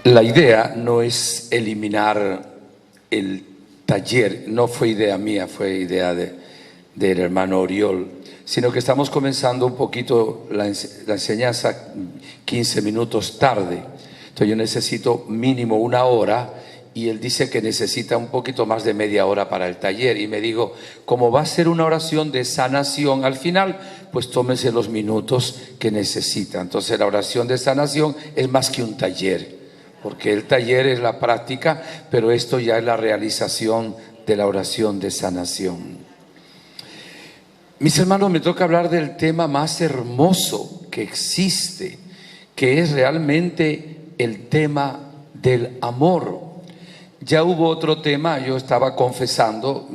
La idea no es eliminar el taller, no fue idea mía, fue idea del hermano Oriol, sino que estamos comenzando un poquito la enseñanza 15 minutos tarde. Entonces yo necesito mínimo una hora y él dice que necesita un poquito más de media hora para el taller. Y me digo, como va a ser una oración de sanación al final, pues tómese los minutos que necesita. Entonces la oración de sanación es más que un taller, porque el taller es la práctica, pero esto ya es la realización de la oración de sanación. Mis hermanos, me toca hablar del tema más hermoso que existe, que es realmente el tema del amor. Ya hubo otro tema, yo estaba confesando,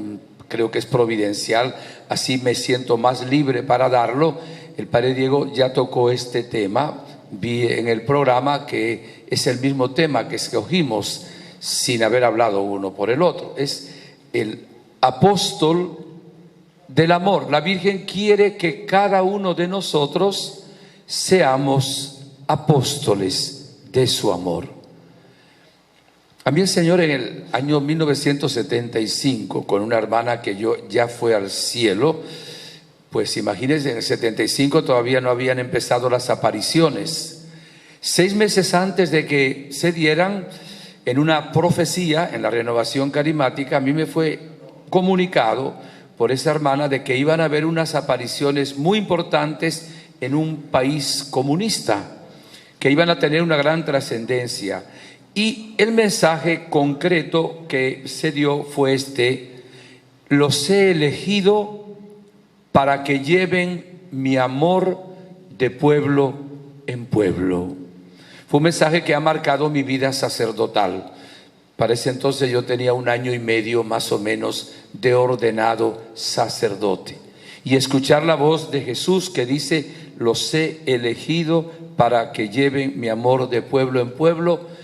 creo que es providencial, así me siento más libre para darlo. El padre Diego ya tocó este tema, vi en el programa que es el mismo tema que escogimos sin haber hablado uno por el otro. Es el apóstol del amor. La Virgen quiere que cada uno de nosotros seamos apóstoles de su amor. A mí el Señor en el año 1975, con una hermana que yo ya fue al cielo, pues imagínense, en el 75 todavía no habían empezado las apariciones. 6 meses antes de que se dieran, en una profecía, en la renovación carismática, a mí me fue comunicado por esa hermana de que iban a haber unas apariciones muy importantes en un país comunista, que iban a tener una gran trascendencia. Y el mensaje concreto que se dio fue este: los he elegido para que lleven mi amor de pueblo en pueblo. Fue un mensaje que ha marcado mi vida sacerdotal. Para ese entonces yo tenía 1 año y medio más o menos de ordenado sacerdote. Y escuchar la voz de Jesús que dice, los he elegido para que lleven mi amor de pueblo en pueblo,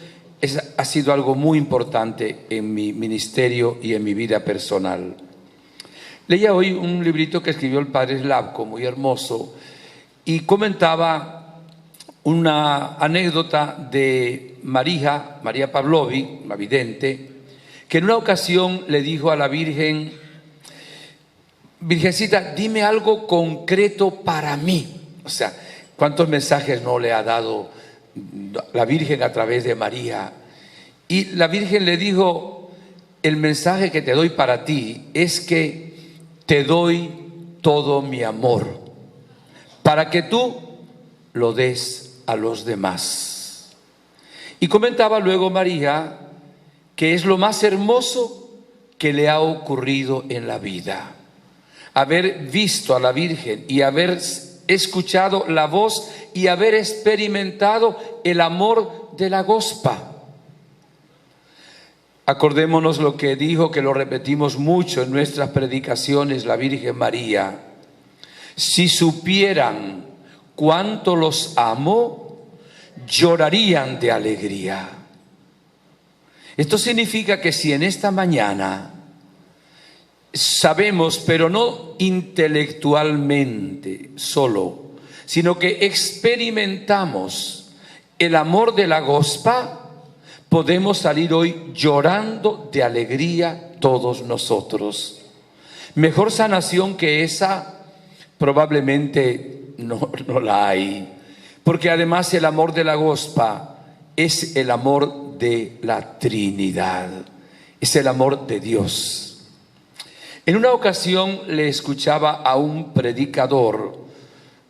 ha sido algo muy importante en mi ministerio y en mi vida personal. Leía hoy un librito que escribió el padre Slavko, muy hermoso, y comentaba una anécdota de María Pavlovi, la vidente, que en una ocasión le dijo a la Virgen: Virgencita, dime algo concreto para mí. O sea, ¿cuántos mensajes no le ha dado la Virgen a través de María? Y la Virgen le dijo: el mensaje que te doy para ti es que te doy todo mi amor, para que tú lo des a los demás. Y comentaba luego María que es lo más hermoso que le ha ocurrido en la vida, haber visto a la Virgen y haber escuchado la voz y haber experimentado el amor de la Gospa. Acordémonos lo que dijo, que lo repetimos mucho en nuestras predicaciones, la Virgen María: si supieran cuánto los amo, llorarían de alegría. Esto significa que si en esta mañana sabemos, pero no intelectualmente solo, sino que experimentamos el amor de la Gospa, podemos salir hoy llorando de alegría todos nosotros. Mejor sanación que esa probablemente no la hay, porque además el amor de la Gospa es el amor de la Trinidad, es el amor de Dios. En una ocasión le escuchaba a un predicador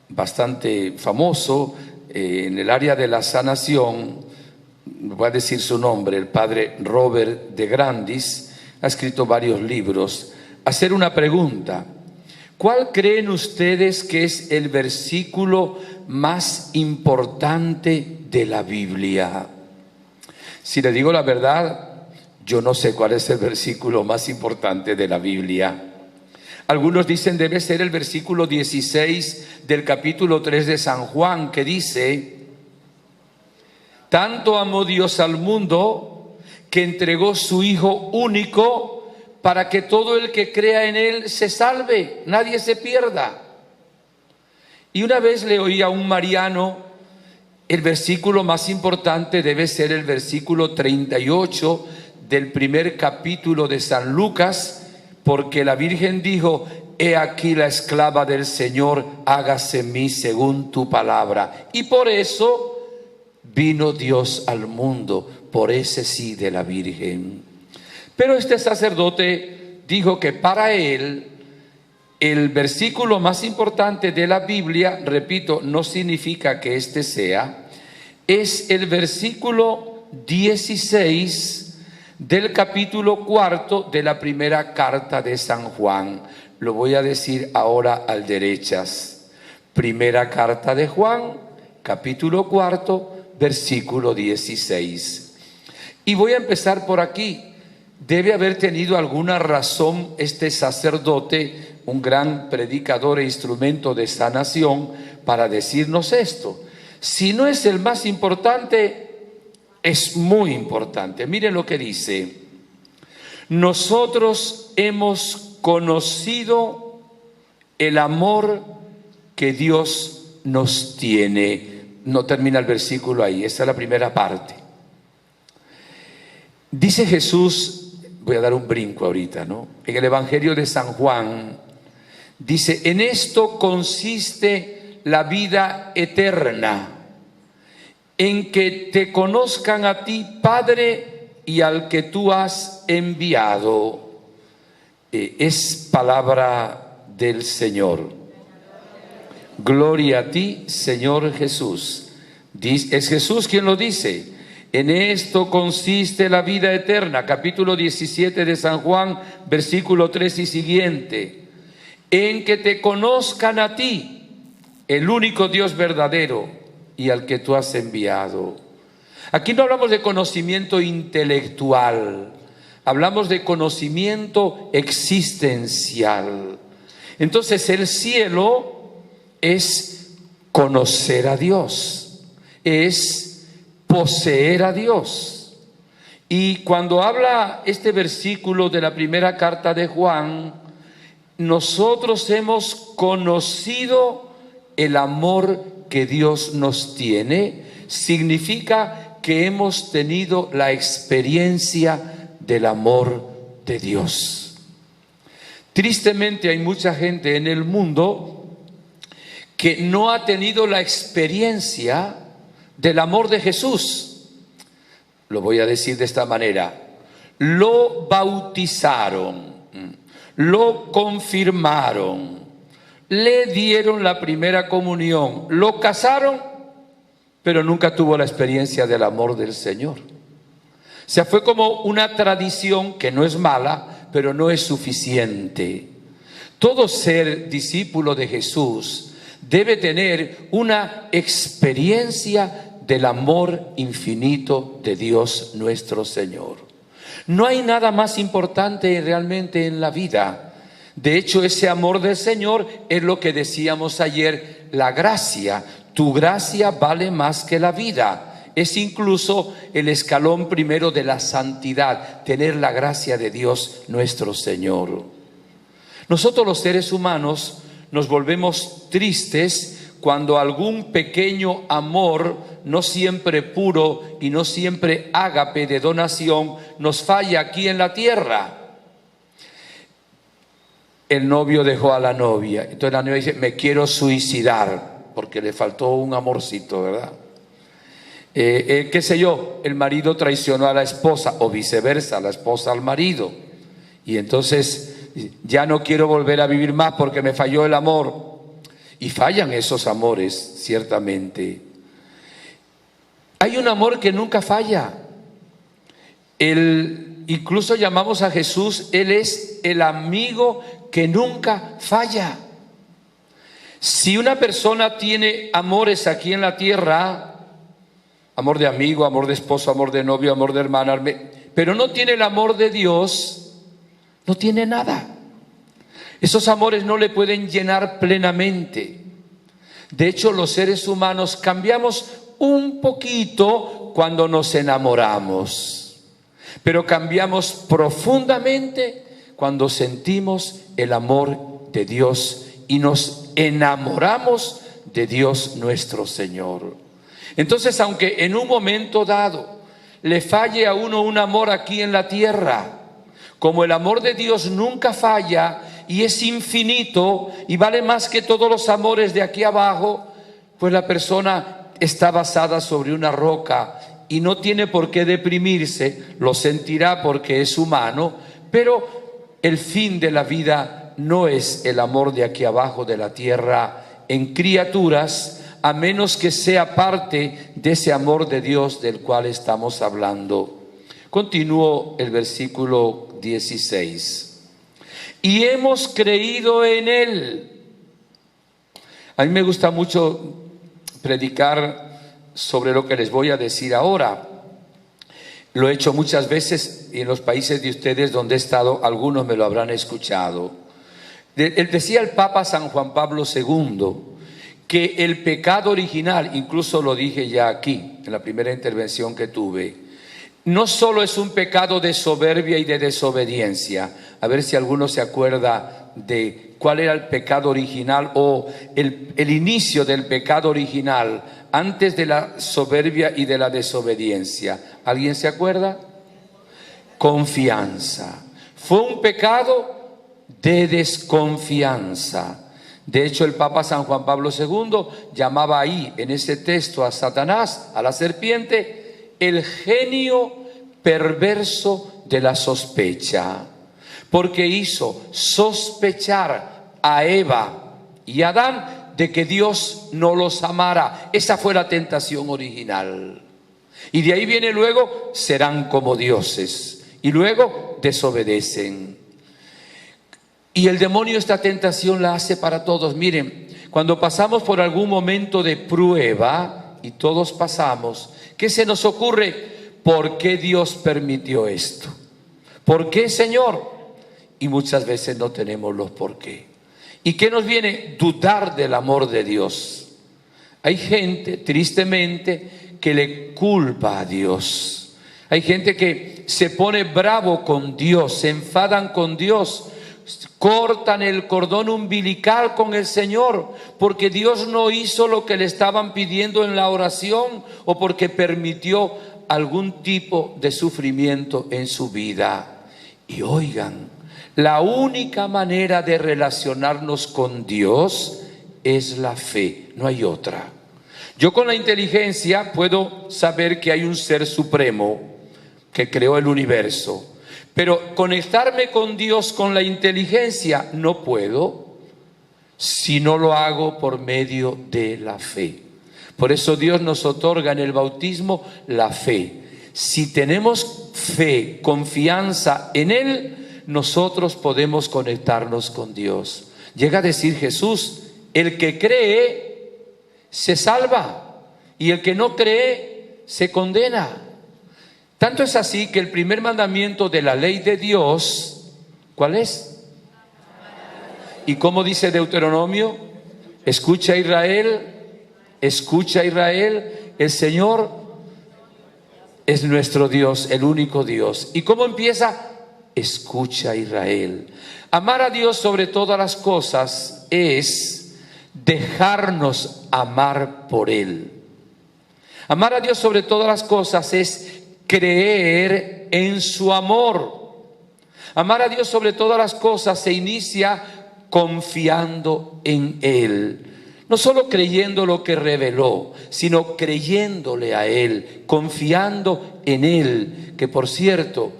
bastante famoso en el área de la sanación, voy a decir su nombre, el padre Robert de Grandis, ha escrito varios libros, hacer una pregunta: ¿cuál creen ustedes que es el versículo más importante de la Biblia? Si le digo la verdad, yo no sé cuál es el versículo más importante de la Biblia. Algunos dicen debe ser el versículo 16 del capítulo 3 de San Juan, que dice: Tanto amó Dios al mundo que entregó su Hijo único para que todo el que crea en Él se salve, nadie se pierda. Y una vez le oí a un mariano, el versículo más importante debe ser el versículo 38 del primer capítulo de San Lucas, porque la Virgen dijo: he aquí la esclava del Señor, hágase en mí según tu palabra. Y por eso vino Dios al mundo, por ese sí de la Virgen. Pero este sacerdote dijo que para él el versículo más importante de la Biblia, repito, no significa que este sea, es el versículo 16 del capítulo 4 de la primera carta de San Juan. Lo voy a decir ahora al derechas. Primera carta de Juan, capítulo 4, versículo 16. Y voy a empezar por aquí. Debe haber tenido alguna razón este sacerdote, un gran predicador e instrumento de sanación, para decirnos esto. Si no es el más importante, es muy importante. Miren lo que dice: nosotros hemos conocido el amor que Dios nos tiene. No termina el versículo ahí, esa es la primera parte. Dice Jesús, voy a dar un brinco ahorita, ¿no? En el Evangelio de San Juan dice: en esto consiste la vida eterna, en que te conozcan a ti, Padre, y al que tú has enviado. Es palabra del Señor. Gloria a ti, Señor Jesús. Es Jesús quien lo dice. En esto consiste la vida eterna, capítulo 17 de San Juan, versículo 3 y siguiente. En que te conozcan a ti, el único Dios verdadero, y al que tú has enviado. Aquí no hablamos de conocimiento intelectual, hablamos de conocimiento existencial. Entonces el cielo es conocer a Dios, es poseer a Dios. Y cuando habla este versículo de la primera carta de Juan, nosotros hemos conocido el amor que Dios nos tiene, significa que hemos tenido la experiencia del amor de Dios. Tristemente hay mucha gente en el mundo que no ha tenido la experiencia del amor de Jesús. Lo voy a decir de esta manera: lo bautizaron, lo confirmaron, le dieron la primera comunión, lo casaron, pero nunca tuvo la experiencia del amor del Señor. O sea, fue como una tradición que no es mala, pero no es suficiente. Todo ser discípulo de Jesús debe tener una experiencia del amor infinito de Dios nuestro Señor. No hay nada más importante realmente en la vida. De hecho, ese amor del Señor es lo que decíamos ayer, la gracia. Tu gracia vale más que la vida. Es incluso el escalón primero de la santidad, tener la gracia de Dios nuestro Señor. Nosotros los seres humanos nos volvemos tristes cuando algún pequeño amor, no siempre puro y no siempre ágape de donación, nos falla aquí en la tierra. El novio dejó a la novia, entonces la novia dice: me quiero suicidar, porque le faltó un amorcito, ¿verdad? Qué sé yo, el marido traicionó a la esposa, o viceversa, la esposa al marido, y entonces ya no quiero volver a vivir más porque me falló el amor. Y fallan esos amores, ciertamente. Hay un amor que nunca falla. Incluso llamamos a Jesús, Él es el amigo que nunca falla. Si una persona tiene amores aquí en la tierra, amor de amigo, amor de esposo, amor de novio, amor de hermana, pero no tiene el amor de Dios, no tiene nada. Esos amores no le pueden llenar plenamente. De hecho, los seres humanos cambiamos un poquito cuando nos enamoramos, pero cambiamos profundamente cuando sentimos el amor de Dios y nos enamoramos de Dios nuestro Señor. Entonces, aunque en un momento dado le falle a uno un amor aquí en la tierra, como el amor de Dios nunca falla y es infinito y vale más que todos los amores de aquí abajo, pues la persona está basada sobre una roca y no tiene por qué deprimirse, lo sentirá porque es humano, pero el fin de la vida no es el amor de aquí abajo de la tierra en criaturas, a menos que sea parte de ese amor de Dios del cual estamos hablando. Continúo el versículo 16. Y hemos creído en Él. A mí me gusta mucho predicar sobre lo que les voy a decir ahora. Lo he hecho muchas veces y en los países de ustedes donde he estado, algunos me lo habrán escuchado. Decía el Papa San Juan Pablo II que el pecado original, incluso lo dije ya aquí, en la primera intervención que tuve, no solo es un pecado de soberbia y de desobediencia. A ver si alguno se acuerda de cuál era el pecado original o el inicio del pecado original antes de la soberbia y de la desobediencia. ¿Alguien se acuerda? Confianza. Fue un pecado de desconfianza. De hecho, el Papa San Juan Pablo II llamaba ahí, en ese texto, a Satanás, a la serpiente, el genio perverso de la sospecha, porque hizo sospechar a Eva y a Adán de que Dios no los amara. Esa fue la tentación original. Y de ahí viene luego, serán como dioses. Y luego desobedecen. Y el demonio esta tentación la hace para todos. Miren, cuando pasamos por algún momento de prueba, y todos pasamos, ¿qué se nos ocurre? ¿Por qué Dios permitió esto? ¿Por qué, Señor? Y muchas veces no tenemos los por qué. ¿Y qué nos viene? Dudar del amor de Dios. Hay gente, tristemente, que le culpa a Dios. Hay gente que se pone bravo con Dios, se enfadan con Dios, cortan el cordón umbilical con el Señor porque Dios no hizo lo que le estaban pidiendo en la oración o porque permitió algún tipo de sufrimiento en su vida. Y oigan, la única manera de relacionarnos con Dios es la fe, no hay otra. Yo con la inteligencia puedo saber que hay un ser supremo que creó el universo, pero conectarme con Dios con la inteligencia no puedo si no lo hago por medio de la fe. Por eso Dios nos otorga en el bautismo la fe. Si tenemos fe, confianza en Él, nosotros podemos conectarnos con Dios. Llega a decir Jesús, el que cree se salva y el que no cree se condena. Tanto es así que el primer mandamiento de la ley de Dios, ¿cuál es? ¿Y cómo dice Deuteronomio? Escucha Israel, el Señor es nuestro Dios, el único Dios. ¿Y cómo empieza? Escucha Israel. Amar a Dios sobre todas las cosas es dejarnos amar por Él. Amar a Dios sobre todas las cosas es creer en su amor. Amar a Dios sobre todas las cosas se inicia confiando en Él. No solo creyendo lo que reveló, sino creyéndole a Él, confiando en Él, que por cierto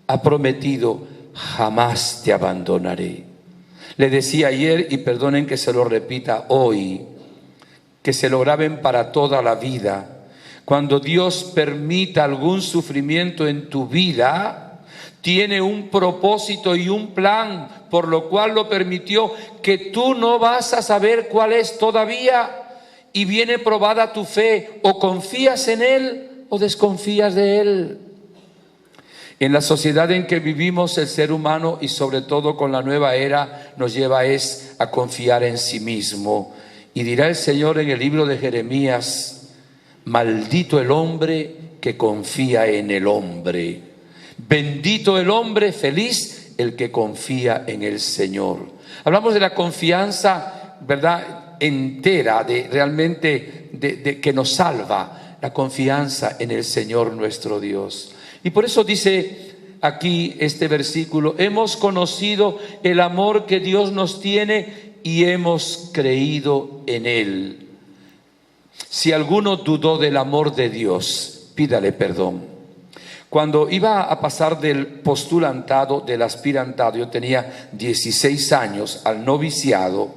ha prometido, jamás te abandonaré. Le decía ayer, y perdonen que se lo repita hoy, que se lo graben para toda la vida. Cuando Dios permita algún sufrimiento en tu vida, tiene un propósito y un plan por lo cual lo permitió, que tú no vas a saber cuál es todavía, y viene probada tu fe, o confías en Él o desconfías de Él. En la sociedad en que vivimos, el ser humano, y sobre todo con la nueva era, nos lleva a confiar en sí mismo. Y dirá el Señor en el libro de Jeremías, maldito el hombre que confía en el hombre. Bendito el hombre, feliz el que confía en el Señor. Hablamos de la confianza, ¿verdad?, entera, de realmente de que nos salva, la confianza en el Señor nuestro Dios. Y por eso dice aquí este versículo: hemos conocido el amor que Dios nos tiene y hemos creído en Él. Si alguno dudó del amor de Dios, pídale perdón. Cuando iba a pasar del postulantado, del aspirantado, yo tenía 16 años, al noviciado,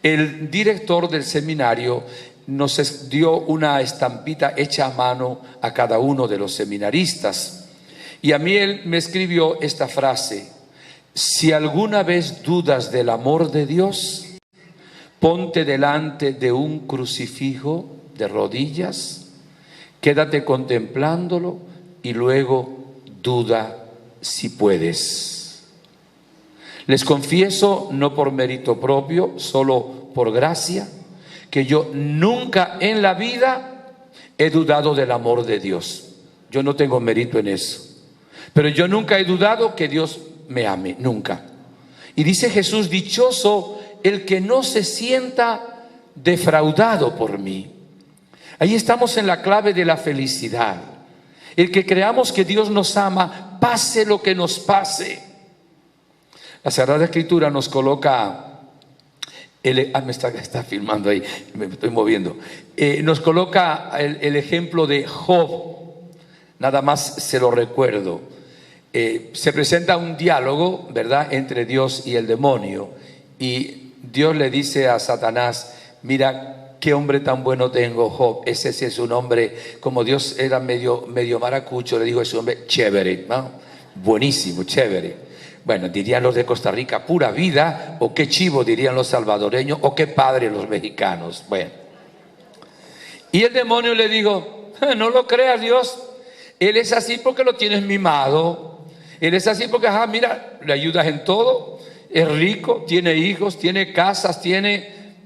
el director del seminario nos dio una estampita hecha a mano a cada uno de los seminaristas. Y a mí él me escribió esta frase: si alguna vez dudas del amor de Dios, ponte delante de un crucifijo de rodillas, quédate contemplándolo y luego duda si puedes. Les confieso, no por mérito propio, solo por gracia, que yo nunca en la vida he dudado del amor de Dios. Yo no tengo mérito en eso, pero yo nunca he dudado que Dios me ame, nunca. Y dice Jesús: dichoso el que no se sienta defraudado por mí. Ahí estamos en la clave de la felicidad. El que creamos que Dios nos ama, pase lo que nos pase. La Sagrada Escritura nos coloca, me está filmando ahí, me estoy moviendo. Nos coloca el ejemplo de Job. Nada más se lo recuerdo. Se presenta un diálogo, ¿verdad?, entre Dios y el demonio. Y Dios le dice a Satanás: mira, qué hombre tan bueno tengo, Job. Ese sí es un hombre, como Dios era medio maracucho, le dijo: es un hombre chévere, ¿no? Buenísimo, chévere. Bueno, dirían los de Costa Rica, pura vida, o qué chivo dirían los salvadoreños, o qué padre los mexicanos. Bueno. Y el demonio le dijo: no lo creas, Dios. Él es así porque lo tienes mimado. Él es así porque, mira, le ayudas en todo. Es rico, tiene hijos, tiene casas,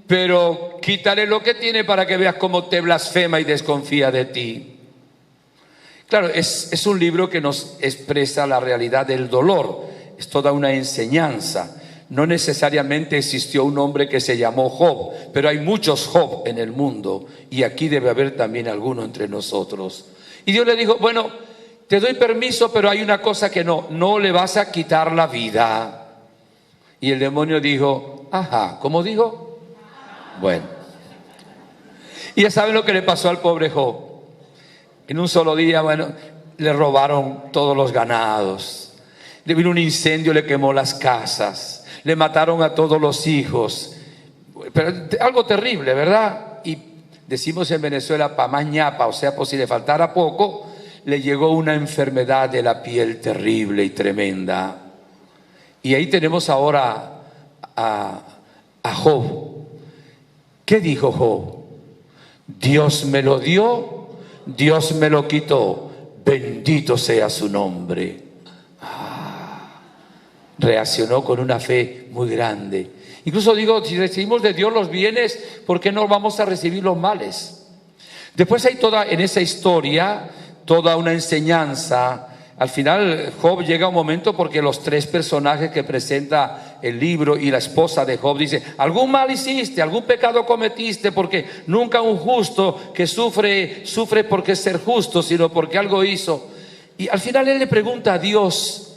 pero quítale lo que tiene para que veas cómo te blasfema y desconfía de ti. Claro, es un libro que nos expresa la realidad del dolor. Es toda una enseñanza. No necesariamente existió un hombre que se llamó Job, pero hay muchos Job en el mundo, y aquí debe haber también alguno entre nosotros. Y Dios le dijo: bueno, te doy permiso, pero hay una cosa que no le vas a quitar la vida. Y el demonio dijo: ajá, ¿cómo dijo? Bueno. Y ya saben lo que le pasó al pobre Job. En un solo día, bueno, le robaron todos los ganados. Le vino un incendio, le quemó las casas. Le mataron a todos los hijos. Pero algo terrible, ¿verdad? Y decimos en Venezuela, pa' más ñapa, o sea, por si le faltara poco, le llegó una enfermedad de la piel terrible y tremenda. Y ahí tenemos ahora a Job. ¿Qué dijo Job? Dios me lo dio, Dios me lo quitó, bendito sea su nombre. Reaccionó con una fe muy grande. Incluso digo, si recibimos de Dios los bienes, ¿por qué no vamos a recibir los males? Después hay en esa historia, toda una enseñanza. Al final Job llega a un momento, porque los tres personajes que presenta el libro y la esposa de Job dice: algún mal hiciste, algún pecado cometiste, porque nunca un justo que sufre porque ser justo, sino porque algo hizo. Y al final él le pregunta a Dios,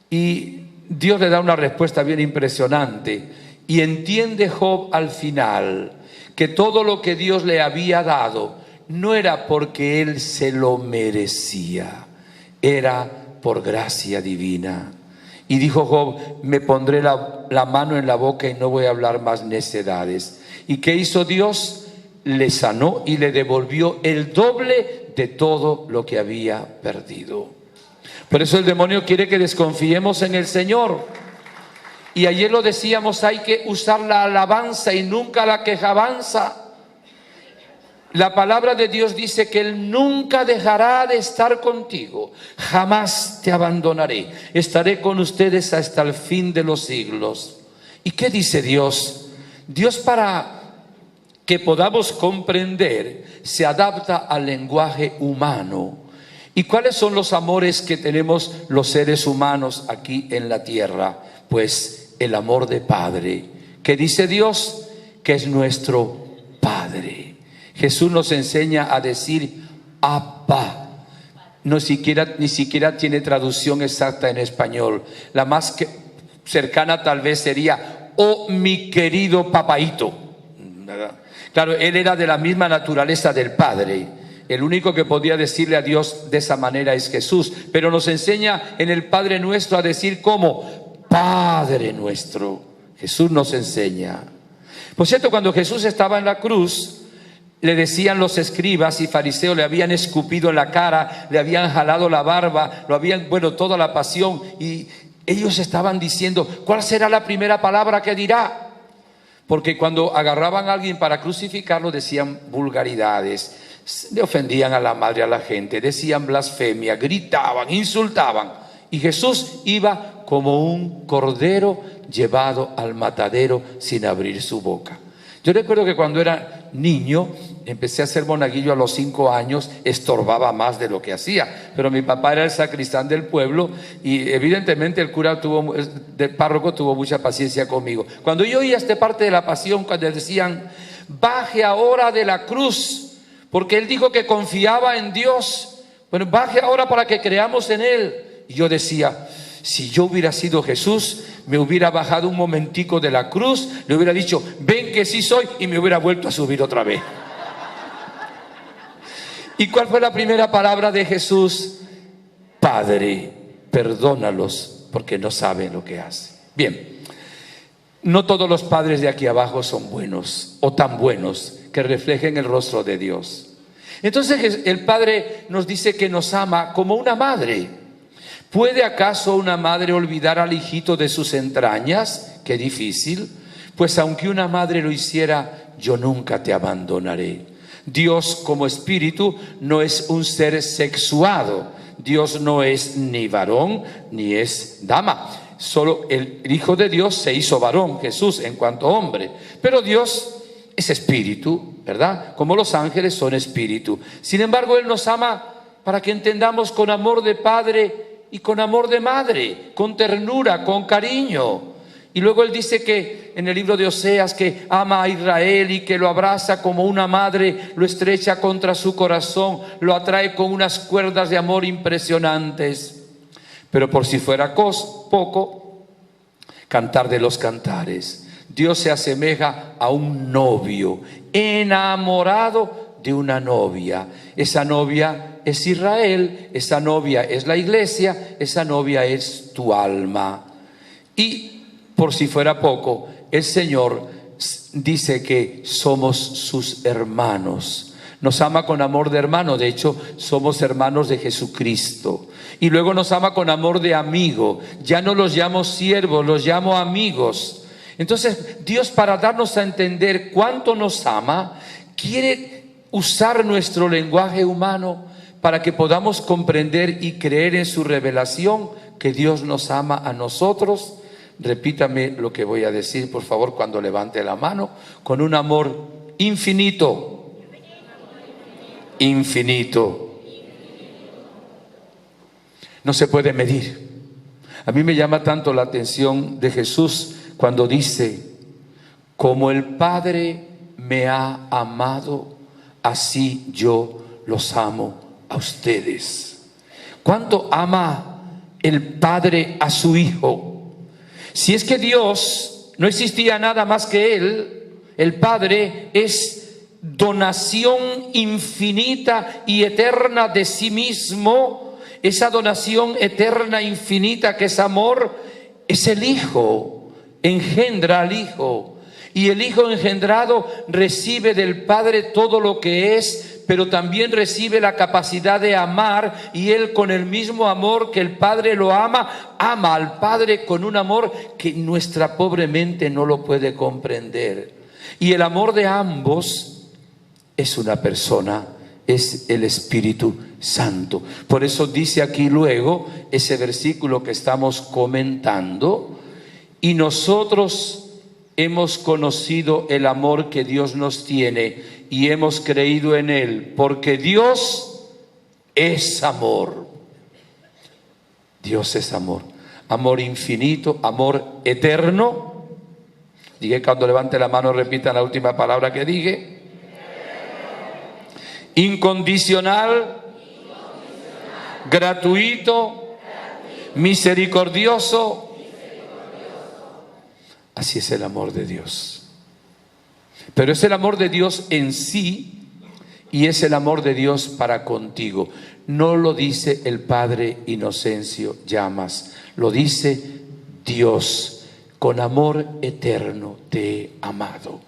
y Dios le da una respuesta bien impresionante. Y entiende Job al final que todo lo que Dios le había dado no era porque él se lo merecía, era por gracia divina. Y dijo Job: me pondré la mano en la boca y no voy a hablar más necedades. ¿Y qué hizo Dios? Le sanó y le devolvió el doble de todo lo que había perdido. Por eso el demonio quiere que desconfiemos en el Señor. Y ayer lo decíamos, hay que usar la alabanza y nunca la quejabanza. La palabra de Dios dice que Él nunca dejará de estar contigo. Jamás te abandonaré. Estaré con ustedes hasta el fin de los siglos. ¿Y qué dice Dios? Dios, para que podamos comprender, se adapta al lenguaje humano. ¿Y cuáles son los amores que tenemos los seres humanos aquí en la tierra? Pues el amor de Padre, que dice Dios que es nuestro Padre. Jesús nos enseña a decir Abba. Ni siquiera tiene traducción exacta en español. La más cercana tal vez sería, oh mi querido papaíto, ¿verdad? Claro, él era de la misma naturaleza del Padre. El único que podía decirle a Dios de esa manera es Jesús. Pero nos enseña en el Padre Nuestro a decir como Padre Nuestro. Jesús nos enseña. Por cierto, cuando Jesús estaba en la cruz, le decían los escribas y fariseos, le habían escupido en la cara, le habían jalado la barba, toda la pasión, y ellos estaban diciendo, ¿cuál será la primera palabra que dirá? Porque cuando agarraban a alguien para crucificarlo decían vulgaridades, le ofendían a la madre, a la gente, decían blasfemia, gritaban, insultaban, y Jesús iba como un cordero llevado al matadero sin abrir su boca. Yo recuerdo que cuando era niño, empecé a ser monaguillo a los 5 años, estorbaba más de lo que hacía, pero mi papá era el sacristán del pueblo y evidentemente el cura del párroco tuvo mucha paciencia conmigo. Cuando yo oía esta parte de la pasión, cuando decían, baje ahora de la cruz, porque él dijo que confiaba en Dios, bueno, baje ahora para que creamos en él. Y yo decía, si yo hubiera sido Jesús, me hubiera bajado un momentico de la cruz, le hubiera dicho, ven que sí soy, y me hubiera vuelto a subir otra vez. ¿Y cuál fue la primera palabra de Jesús? Padre, perdónalos porque no saben lo que hacen. Bien, no todos los padres de aquí abajo son buenos o tan buenos que reflejen el rostro de Dios. Entonces el Padre nos dice que nos ama como una madre. ¿Puede acaso una madre olvidar al hijito de sus entrañas? Qué difícil. Pues aunque una madre lo hiciera, yo nunca te abandonaré. Dios como espíritu no es un ser sexuado. Dios no es ni varón ni es dama. Solo el Hijo de Dios se hizo varón, Jesús, en cuanto hombre. Pero Dios es espíritu, ¿verdad? Como los ángeles son espíritu. Sin embargo, Él nos ama para que entendamos con amor de padre y con amor de madre, con ternura, con cariño. Y luego Él dice que en el libro de Oseas que ama a Israel y que lo abraza como una madre, lo estrecha contra su corazón, lo atrae con unas cuerdas de amor impresionantes. Pero por si fuera poco, Cantar de los Cantares, Dios se asemeja a un novio enamorado de una novia. Esa novia es Israel, esa novia es la iglesia, esa novia es tu alma. Y por si fuera poco, el Señor dice que somos sus hermanos. Nos ama con amor de hermano, de hecho somos hermanos de Jesucristo. Y luego nos ama con amor de amigo. Ya no los llamo siervos, los llamo amigos. Entonces Dios, para darnos a entender cuánto nos ama, quiere usar nuestro lenguaje humano para que podamos comprender y creer en su revelación, que Dios nos ama a nosotros. Repítame lo que voy a decir, por favor, cuando levante la mano. Con un amor infinito. Infinito. No se puede medir. A mí me llama tanto la atención de Jesús cuando dice, como el Padre me ha amado, así yo los amo a ustedes. ¿Cuánto ama el Padre a su Hijo? Si es que Dios no existía nada más que Él, el Padre es donación infinita y eterna de sí mismo. Esa donación eterna, infinita, que es amor, es el Hijo. Engendra al Hijo, y el Hijo engendrado recibe del Padre todo lo que es, pero también recibe la capacidad de amar, y Él, con el mismo amor que el Padre lo ama, ama al Padre con un amor que nuestra pobre mente no lo puede comprender. Y el amor de ambos es una persona, es el Espíritu Santo. Por eso dice aquí luego ese versículo que estamos comentando: y nosotros hemos conocido el amor que Dios nos tiene y hemos creído en Él, porque Dios es amor. Dios es amor. Amor infinito, amor eterno. Dije, cuando levante la mano repitan la última palabra que dije. Incondicional, gratuito, misericordioso. Así es el amor de Dios. Pero es el amor de Dios en sí y es el amor de Dios para contigo. No lo dice el Padre Inocencio Llamas, lo dice Dios. Con amor eterno te he amado.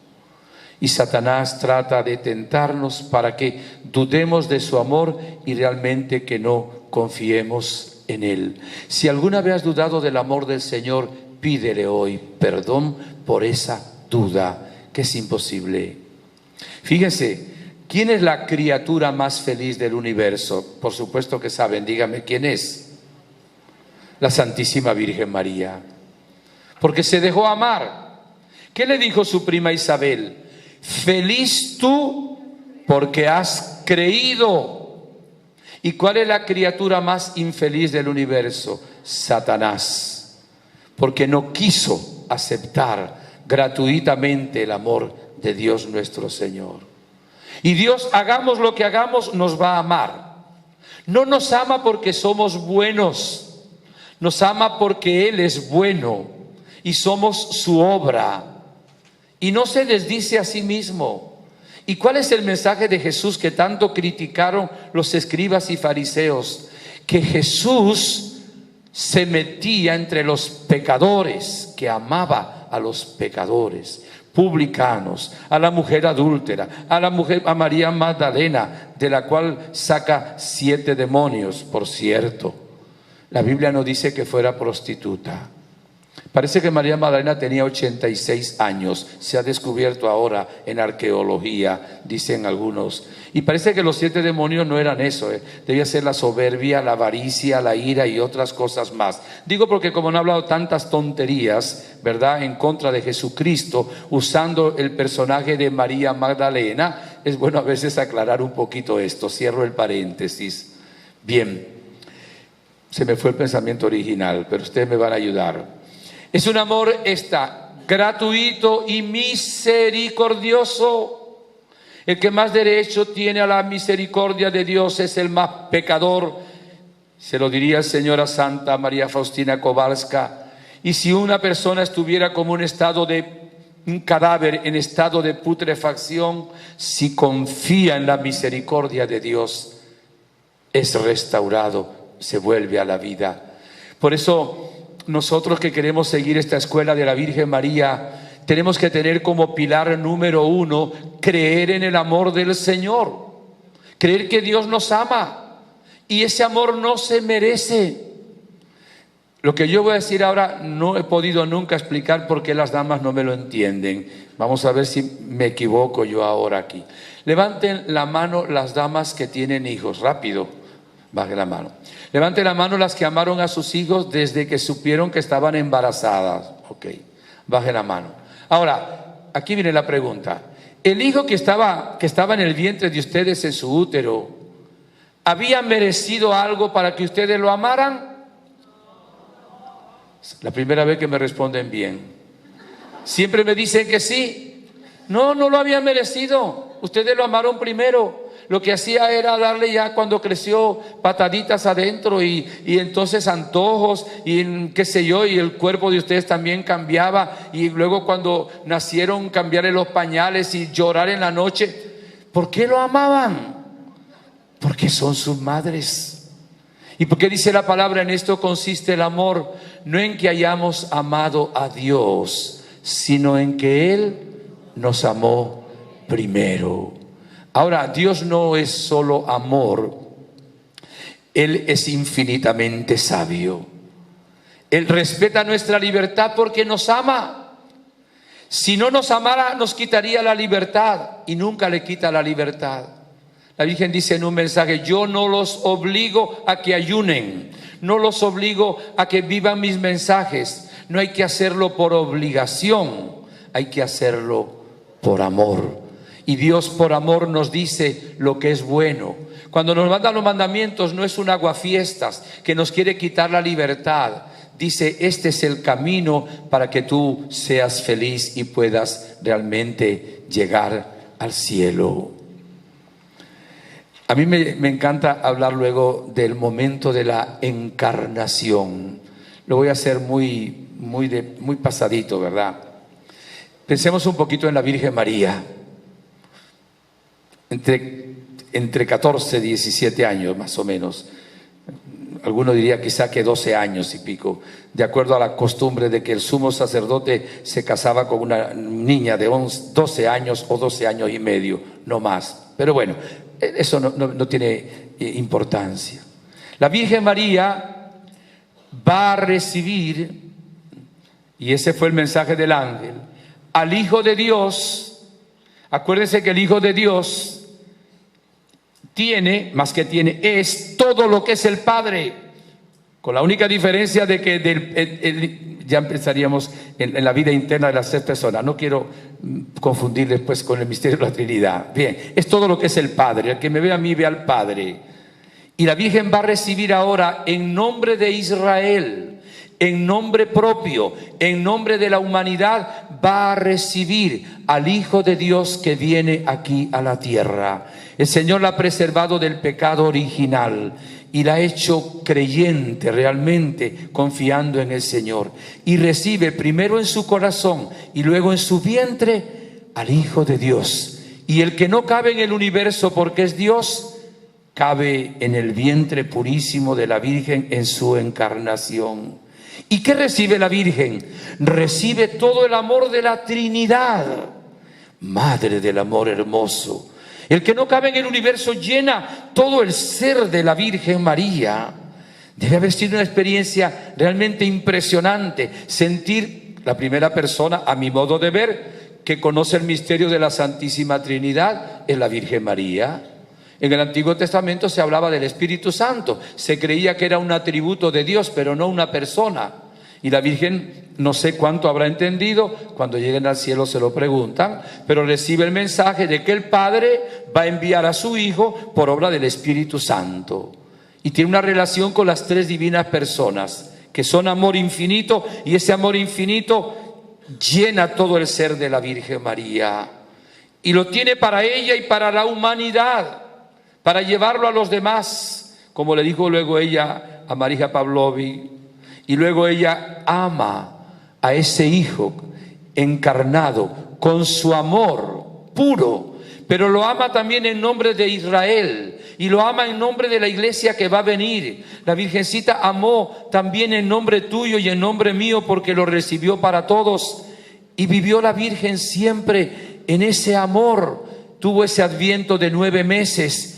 Y Satanás trata de tentarnos para que dudemos de su amor y realmente que no confiemos en Él. Si alguna vez has dudado del amor del Señor, pídele hoy perdón por esa duda que es imposible. Fíjense, ¿quién es la criatura más feliz del universo? Por supuesto que saben, dígame quién es. La Santísima Virgen María. Porque se dejó amar. ¿Qué le dijo su prima Isabel? Feliz tú porque has creído. ¿Y cuál es la criatura más infeliz del universo? Satanás. Porque no quiso aceptar gratuitamente el amor de Dios nuestro Señor. Y Dios, hagamos lo que hagamos, nos va a amar. No nos ama porque somos buenos, nos ama porque Él es bueno y somos su obra. Y no se desdice a sí mismo. ¿Y cuál es el mensaje de Jesús que tanto criticaron los escribas y fariseos? Que Jesús se metía entre los pecadores, que amaba a los pecadores, publicanos, a la mujer adúltera, a María Magdalena, de la cual saca 7 demonios, por cierto. La Biblia no dice que fuera prostituta. Parece que María Magdalena tenía 86 años, se ha descubierto ahora en arqueología, dicen algunos. Y parece que los 7 demonios no eran eso, debía ser la soberbia, la avaricia, la ira y otras cosas más. Digo porque como han hablado tantas tonterías, ¿verdad?, en contra de Jesucristo, usando el personaje de María Magdalena, es bueno a veces aclarar un poquito esto. Cierro el paréntesis. Bien, se me fue el pensamiento original, pero ustedes me van a ayudar. Es un amor gratuito y misericordioso. El que más derecho tiene a la misericordia de Dios es el más pecador. Se lo diría el Señor a Santa María Faustina Kowalska. Y si una persona estuviera como un cadáver en estado de putrefacción, si confía en la misericordia de Dios, es restaurado, se vuelve a la vida. Por eso nosotros que queremos seguir esta escuela de la Virgen María, tenemos que tener como pilar número 1, creer en el amor del Señor, creer que Dios nos ama y ese amor no se merece. Lo que yo voy a decir ahora no he podido nunca explicar por qué las damas no me lo entienden. Vamos a ver si me equivoco yo ahora aquí. Levanten la mano las damas que tienen hijos, rápido, baje la mano. Levanten la mano las que amaron a sus hijos desde que supieron que estaban embarazadas. Ok, baje la mano. Ahora, aquí viene la pregunta. ¿El hijo que estaba en el vientre de ustedes en su útero, había merecido algo para que ustedes lo amaran? La primera vez que me responden bien. Siempre me dicen que sí. No, no lo había merecido. Ustedes lo amaron primero. Lo que hacía era darle ya cuando creció pataditas adentro y entonces antojos y qué sé yo, y el cuerpo de ustedes también cambiaba, y luego cuando nacieron cambiarle los pañales y llorar en la noche. ¿Por qué lo amaban? Porque son sus madres. ¿Y por qué dice la palabra? En esto consiste el amor, no en que hayamos amado a Dios, sino en que Él nos amó primero. Ahora, Dios no es solo amor, Él es infinitamente sabio. Él respeta nuestra libertad porque nos ama. Si no nos amara, nos quitaría la libertad, y nunca le quita la libertad. La Virgen dice en un mensaje: yo no los obligo a que ayunen, no los obligo a que vivan mis mensajes. No hay que hacerlo por obligación, hay que hacerlo por amor. Y Dios por amor nos dice lo que es bueno. Cuando nos mandan los mandamientos no es un aguafiestas que nos quiere quitar la libertad. Dice, este es el camino para que tú seas feliz y puedas realmente llegar al cielo. A mí me encanta hablar luego del momento de la encarnación. Lo voy a hacer muy pasadito, ¿verdad? Pensemos un poquito en la Virgen María. Entre 14 y 17 años más o menos. Alguno diría quizá que 12 años y pico, de acuerdo a la costumbre de que el sumo sacerdote se casaba con una niña de 12 años o 12 años y medio, no más. Pero bueno, eso no tiene importancia. La Virgen María va a recibir, y ese fue el mensaje del ángel, al Hijo de Dios. Acuérdense que el Hijo de Dios es todo lo que es el Padre, con la única diferencia de que ya empezaríamos en la vida interna de las 3 personas. No quiero confundir después con el misterio de la Trinidad. Bien, es todo lo que es el Padre. El que me ve a mí ve al Padre. Y la Virgen va a recibir ahora en nombre de Israel, en nombre propio, en nombre de la humanidad, va a recibir al Hijo de Dios que viene aquí a la tierra. El Señor la ha preservado del pecado original y la ha hecho creyente realmente, confiando en el Señor. Y recibe primero en su corazón y luego en su vientre al Hijo de Dios. Y el que no cabe en el universo porque es Dios, cabe en el vientre purísimo de la Virgen en su encarnación. ¿Y qué recibe la Virgen? Recibe todo el amor de la Trinidad, Madre del amor hermoso. El que no cabe en el universo llena todo el ser de la Virgen María. Debe haber sido una experiencia realmente impresionante, sentir la primera persona, a mi modo de ver, que conoce el misterio de la Santísima Trinidad, es la Virgen María. En el Antiguo Testamento se hablaba del Espíritu Santo, se creía que era un atributo de Dios, pero no una persona. Y la Virgen no sé cuánto habrá entendido, cuando lleguen al cielo se lo preguntan, pero recibe el mensaje de que el Padre va a enviar a su Hijo por obra del Espíritu Santo. Y tiene una relación con las 3 divinas personas, que son amor infinito, y ese amor infinito llena todo el ser de la Virgen María. Y lo tiene para ella y para la humanidad, para llevarlo a los demás, como le dijo luego ella a Marija Pavlovi. Y luego ella ama a ese Hijo encarnado con su amor puro, pero lo ama también en nombre de Israel y lo ama en nombre de la iglesia que va a venir. La Virgencita amó también en nombre tuyo y en nombre mío, porque lo recibió para todos. Y vivió la Virgen siempre en ese amor. Tuvo ese adviento de 9 meses.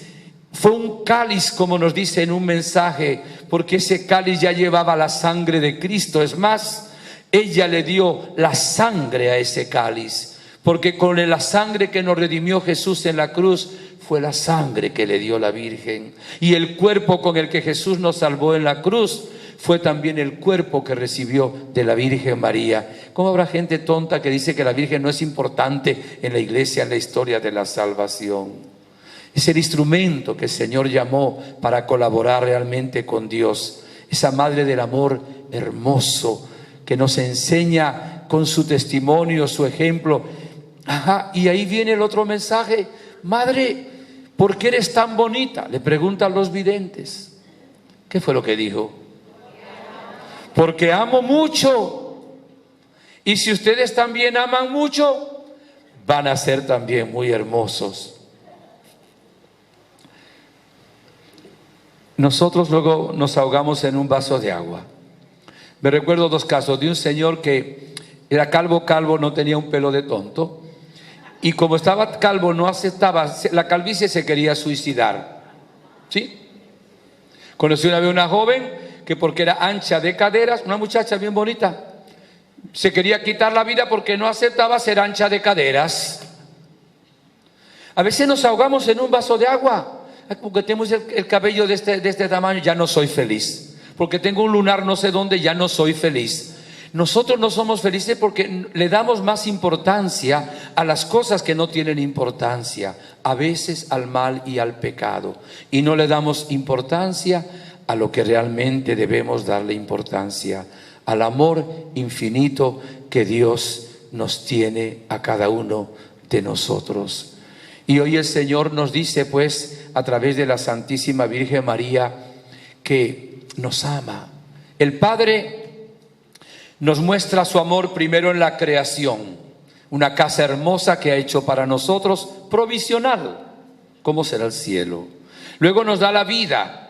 Fue un cáliz, como nos dice en un mensaje, porque ese cáliz ya llevaba la sangre de Cristo. Es más, ella le dio la sangre a ese cáliz, porque con la sangre que nos redimió Jesús en la cruz, fue la sangre que le dio la Virgen. Y el cuerpo con el que Jesús nos salvó en la cruz fue también el cuerpo que recibió de la Virgen María. ¿Cómo habrá gente tonta que dice que la Virgen no es importante en la iglesia, en la historia de la salvación? Es el instrumento que el Señor llamó para colaborar realmente con Dios. Esa Madre del amor hermoso que nos enseña con su testimonio, su ejemplo. Y ahí viene el otro mensaje. Madre, ¿por qué eres tan bonita?, le preguntan los videntes. ¿Qué fue lo que dijo? Porque amo mucho. Y si ustedes también aman mucho, van a ser también muy hermosos. Nosotros luego nos ahogamos en un vaso de agua. Me recuerdo 2 casos de un señor que era calvo, no tenía un pelo de tonto, y como estaba calvo no aceptaba la calvicie, se quería suicidar. ¿Sí? Conocí una vez una joven que, porque era ancha de caderas, una muchacha bien bonita, se quería quitar la vida porque no aceptaba ser ancha de caderas. A veces nos ahogamos en un vaso de agua. Porque tenemos el cabello de este tamaño, ya no soy feliz. Porque tengo un lunar no sé dónde, ya no soy feliz. Nosotros no somos felices porque le damos más importancia a las cosas que no tienen importancia, a veces al mal y al pecado, y no le damos importancia a lo que realmente debemos darle importancia, al amor infinito que Dios nos tiene a cada uno de nosotros. Y hoy el Señor nos dice, pues, a través de la Santísima Virgen María, que nos ama. El Padre nos muestra su amor primero en la creación, una casa hermosa que ha hecho para nosotros, provisional, como será el cielo. Luego nos da la vida.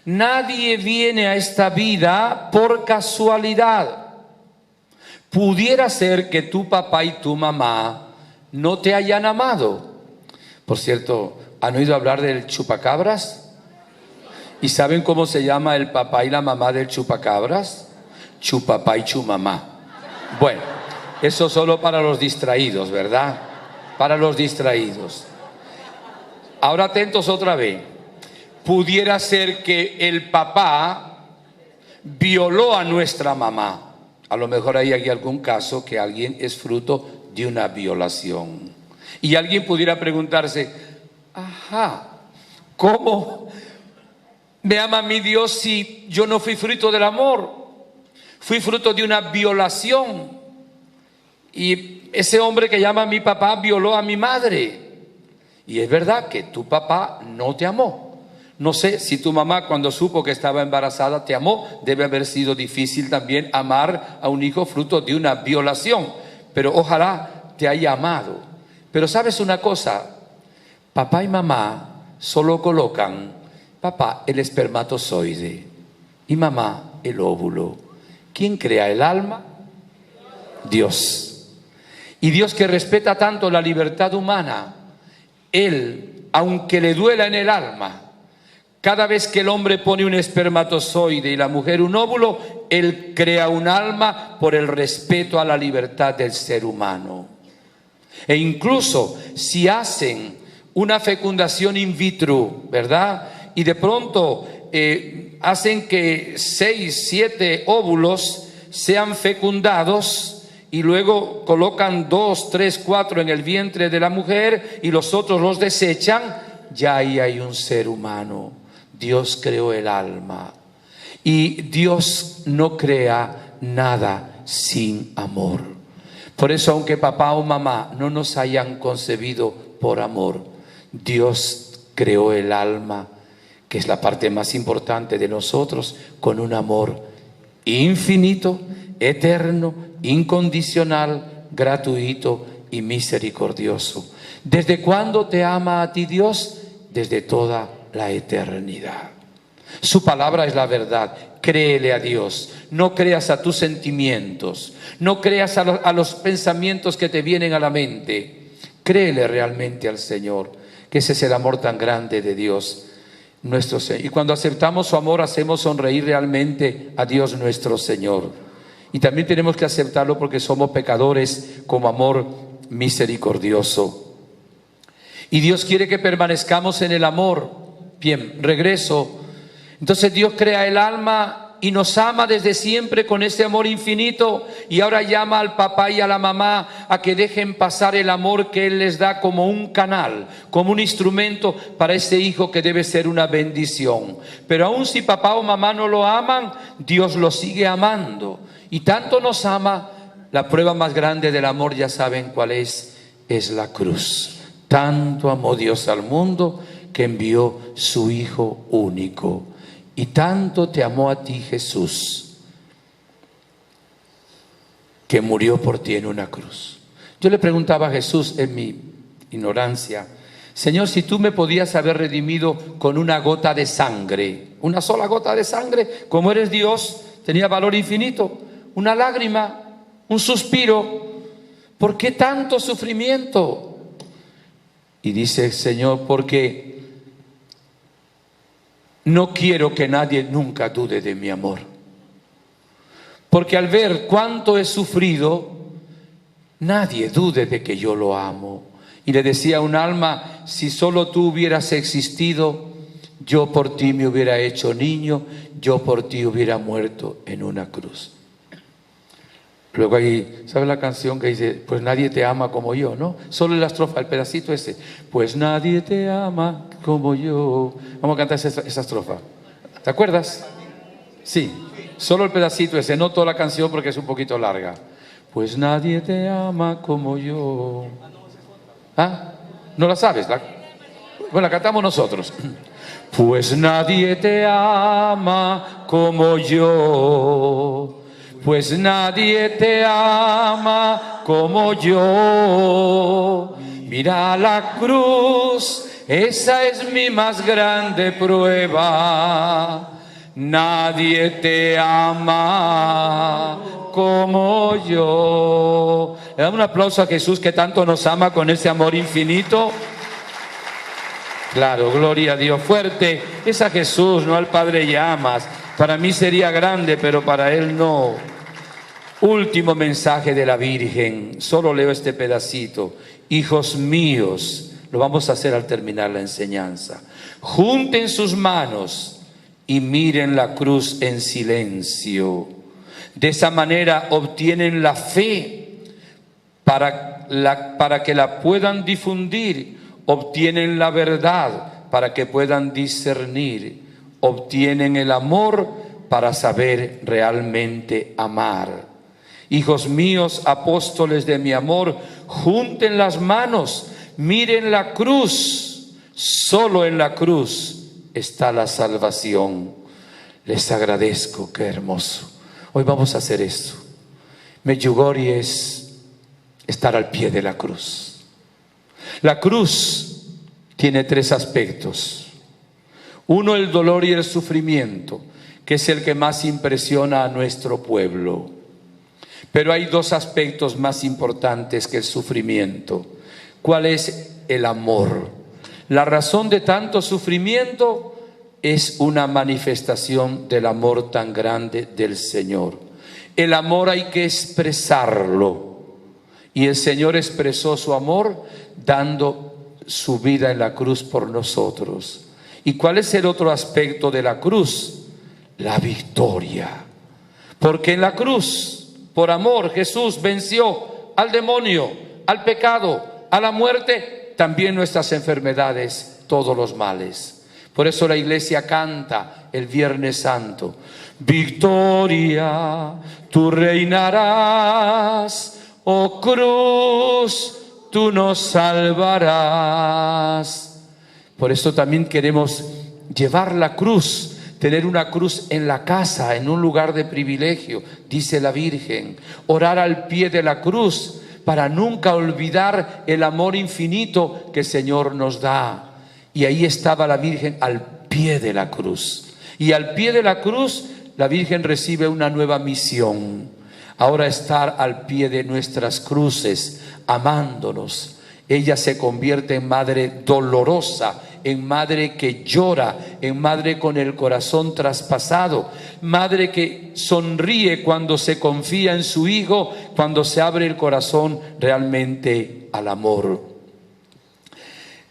Nadie viene a esta vida por casualidad. Pudiera ser que tu papá y tu mamá no te hayan amado. Por cierto, ¿han oído hablar del chupacabras? ¿Y saben cómo se llama el papá y la mamá del chupacabras? Chupapá y chumamá. Bueno, eso solo para los distraídos, ¿verdad? Para los distraídos. Ahora atentos otra vez. Pudiera ser que el papá violó a nuestra mamá. A lo mejor hay aquí algún caso que alguien es fruto de una violación. Y alguien pudiera preguntarse, ajá, ¿cómo me ama mi Dios si yo no fui fruto del amor? Fui fruto de una violación. Y ese hombre que llama a mi papá violó a mi madre. Y es verdad que tu papá no te amó. No sé si tu mamá cuando supo que estaba embarazada te amó. Debe haber sido difícil también amar a un hijo fruto de una violación. Pero ojalá te haya amado. Pero ¿sabes una cosa? Papá y mamá solo colocan, papá el espermatozoide y mamá el óvulo. ¿Quién crea el alma? Dios. Y Dios, que respeta tanto la libertad humana, Él, aunque le duela en el alma, cada vez que el hombre pone un espermatozoide y la mujer un óvulo, Él crea un alma por el respeto a la libertad del ser humano. E incluso si hacen una fecundación in vitro, ¿verdad? Y de pronto hacen que 6, 7 óvulos sean fecundados y luego colocan 2, 3, 4 en el vientre de la mujer y los otros los desechan, ya ahí hay un ser humano. Dios creó el alma y Dios no crea nada sin amor. Por eso, aunque papá o mamá no nos hayan concebido por amor, Dios creó el alma, que es la parte más importante de nosotros, con un amor infinito, eterno, incondicional, gratuito y misericordioso. ¿Desde cuándo te ama a ti Dios? Desde toda la eternidad. Su palabra es la verdad. Créele a Dios. No creas a tus sentimientos. No creas a los pensamientos que te vienen a la mente. Créele realmente al Señor, que ese es el amor tan grande de Dios nuestro Señor. Y cuando aceptamos su amor, hacemos sonreír realmente a Dios nuestro Señor. Y también tenemos que aceptarlo porque somos pecadores, como amor misericordioso. Y Dios quiere que permanezcamos en el amor. Bien, regreso. Entonces Dios crea el alma y nos ama desde siempre con ese amor infinito, y ahora llama al papá y a la mamá a que dejen pasar el amor que Él les da como un canal, como un instrumento para ese hijo que debe ser una bendición. Pero aun si papá o mamá no lo aman, Dios lo sigue amando. Y tanto nos ama, la prueba más grande del amor, ya saben cuál es la cruz. Tanto amó Dios al mundo que envió su Hijo único. Y tanto te amó a ti Jesús, que murió por ti en una cruz. Yo le preguntaba a Jesús en mi ignorancia: Señor, si tú me podías haber redimido con una gota de sangre, una sola gota de sangre, como eres Dios, tenía valor infinito, una lágrima, un suspiro, ¿por qué tanto sufrimiento? Y dice el Señor: porque no quiero que nadie nunca dude de mi amor. Porque al ver cuánto he sufrido, nadie dude de que yo lo amo. Y le decía a un alma: si solo tú hubieras existido, yo por ti me hubiera hecho niño, yo por ti hubiera muerto en una cruz. Luego ahí, ¿sabes la canción que dice, pues nadie te ama como yo, ¿no? Solo la estrofa, el pedacito ese. Pues nadie te ama como yo. Vamos a cantar esa estrofa. ¿Te acuerdas? Sí, solo el pedacito ese, no toda la canción porque es un poquito larga. Pues nadie te ama como yo. ¿Ah? ¿No la sabes? Bueno, la cantamos nosotros. Pues nadie te ama como yo. Pues nadie te ama como yo. Mira la cruz, esa es mi más grande prueba. Nadie te ama como yo. Le damos un aplauso a Jesús que tanto nos ama con ese amor infinito. Claro, gloria a Dios. Fuerte, es a Jesús, no al Padre llamas. Para mí sería grande, pero para Él no. Último mensaje de la Virgen. Solo leo este pedacito. Hijos míos, lo vamos a hacer al terminar la enseñanza. Junten sus manos y miren la cruz en silencio. De esa manera obtienen la fe para que la puedan difundir. Obtienen la verdad para que puedan discernir. Obtienen el amor para saber realmente amar. Hijos míos, apóstoles de mi amor, junten las manos, miren la cruz. Solo en la cruz está la salvación. Les agradezco, qué hermoso. Hoy vamos a hacer esto. Medjugorje es estar al pie de la cruz. La cruz tiene tres aspectos. Uno, el dolor y el sufrimiento, que es el que más impresiona a nuestro pueblo. Pero hay dos aspectos más importantes que el sufrimiento. ¿Cuál es el amor? La razón de tanto sufrimiento es una manifestación del amor tan grande del Señor. El amor hay que expresarlo. Y el Señor expresó su amor dando su vida en la cruz por nosotros. ¿Y cuál es el otro aspecto de la cruz? La victoria. Porque en la cruz, por amor, Jesús venció al demonio, al pecado, a la muerte, también nuestras enfermedades, todos los males. Por eso la iglesia canta el Viernes Santo: victoria, tú reinarás, oh cruz, tú nos salvarás. Por eso también queremos llevar la cruz, tener una cruz en la casa, en un lugar de privilegio, dice la Virgen. Orar al pie de la cruz para nunca olvidar el amor infinito que el Señor nos da. Y ahí estaba la Virgen al pie de la cruz. Y al pie de la cruz la Virgen recibe una nueva misión. Ahora estar al pie de nuestras cruces, amándonos. Ella se convierte en madre dolorosa, en madre que llora, en madre con el corazón traspasado, madre que sonríe cuando se confía en su hijo, cuando se abre el corazón realmente al amor.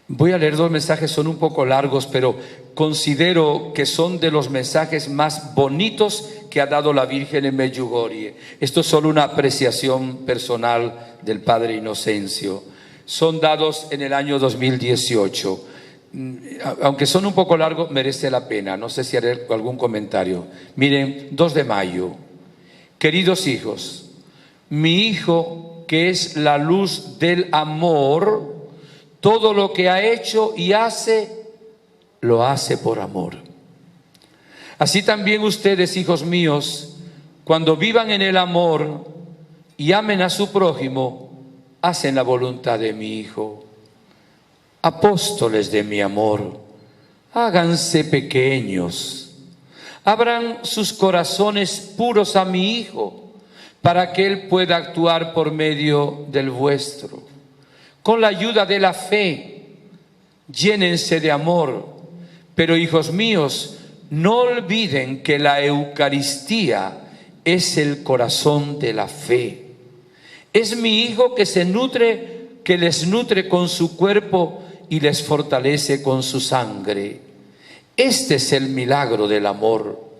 Voy a leer dos mensajes, son un poco largos, pero considero que son de los mensajes más bonitos que ha dado la Virgen en Medjugorje. Esto es solo una apreciación personal del Padre Inocencio. Son dados en el año 2018. Aunque son un poco largos, merece la pena. No sé si haré algún comentario. Miren, 2 de mayo. Queridos hijos, mi hijo, que es la luz del amor, todo lo que ha hecho y hace, lo hace por amor. Así también ustedes, hijos míos, cuando vivan en el amor y amen a su prójimo, hacen la voluntad de mi Hijo. Apóstoles de mi amor, háganse pequeños, abran sus corazones puros a mi Hijo, para que Él pueda actuar por medio del vuestro. Con la ayuda de la fe, llénense de amor, pero hijos míos, no olviden que la Eucaristía es el corazón de la fe. Es mi Hijo que les nutre con su cuerpo y les fortalece con su sangre. Este es el milagro del amor.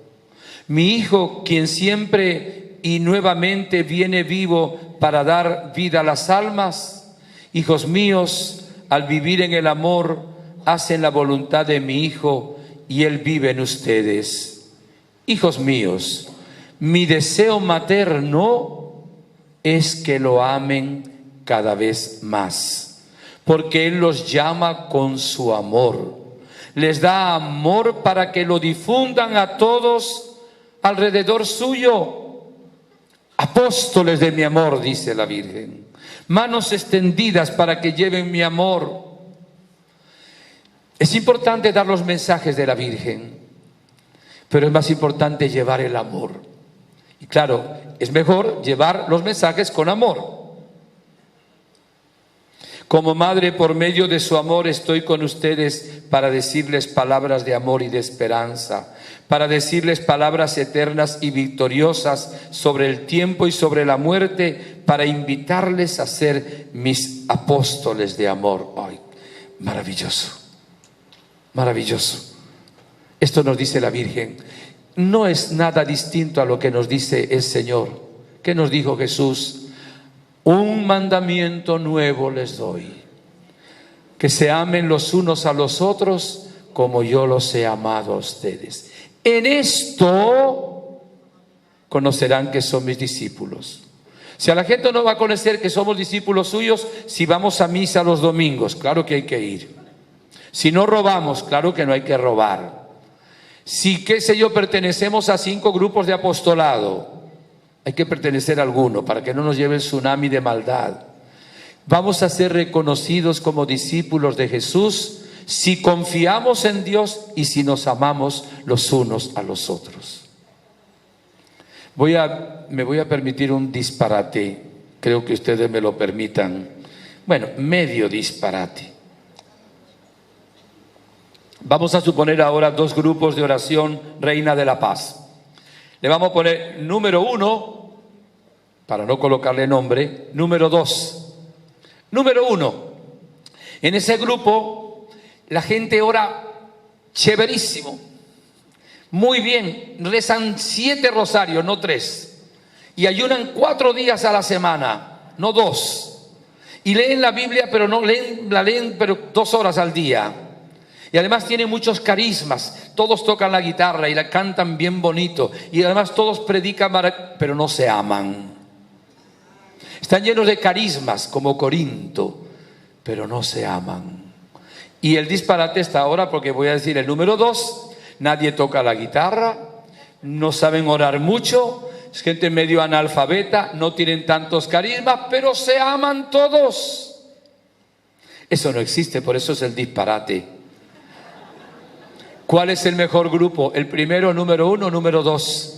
Mi Hijo, quien siempre y nuevamente viene vivo para dar vida a las almas. Hijos míos, al vivir en el amor, hacen la voluntad de mi Hijo y Él vive en ustedes. Hijos míos, mi deseo materno es que lo amen cada vez más, porque Él los llama con su amor. Les da amor para que lo difundan a todos alrededor suyo. Apóstoles de mi amor, dice la Virgen, manos extendidas para que lleven mi amor. Es importante dar los mensajes de la Virgen, pero es más importante llevar el amor. Y claro, es mejor llevar los mensajes con amor. Como madre, por medio de su amor, estoy con ustedes para decirles palabras de amor y de esperanza, para decirles palabras eternas y victoriosas sobre el tiempo y sobre la muerte, para invitarles a ser mis apóstoles de amor. ¡Ay, maravilloso! Maravilloso. Esto nos dice la Virgen. No es nada distinto a lo que nos dice el Señor. ¿Qué nos dijo Jesús? Un mandamiento nuevo les doy, que se amen los unos a los otros como yo los he amado a ustedes. En esto conocerán que son mis discípulos. Si a la gente no va a conocer que somos discípulos suyos si vamos a misa los domingos, claro que hay que ir. Si no robamos, claro que no hay que robar. Si, qué sé yo, pertenecemos a 5 grupos de apostolado, hay que pertenecer a alguno para que no nos lleve el tsunami de maldad. Vamos a ser reconocidos como discípulos de Jesús si confiamos en Dios y si nos amamos los unos a los otros. Me voy a permitir un disparate, creo que ustedes me lo permitan. Bueno, medio disparate. Vamos a suponer ahora 2 grupos de oración Reina de la Paz. Le vamos a poner número 1, para no colocarle nombre, número 2. Número 1, en ese grupo la gente ora chéverísimo, muy bien, rezan 7 rosarios, no 3, y ayunan 4 días a la semana, no 2, y leen la Biblia, pero no leen, la leen pero 2 horas al día. Y además tiene muchos carismas, todos tocan la guitarra y la cantan bien bonito, y además todos predican, pero no se aman. Están llenos de carismas como Corinto, pero no se aman. Y el disparate está ahora, porque voy a decir el número 2, nadie toca la guitarra, no saben orar mucho, es gente medio analfabeta, no tienen tantos carismas, pero se aman todos. Eso no existe, por eso es el disparate. ¿Cuál es el mejor grupo? ¿El primero, número 1, número 2?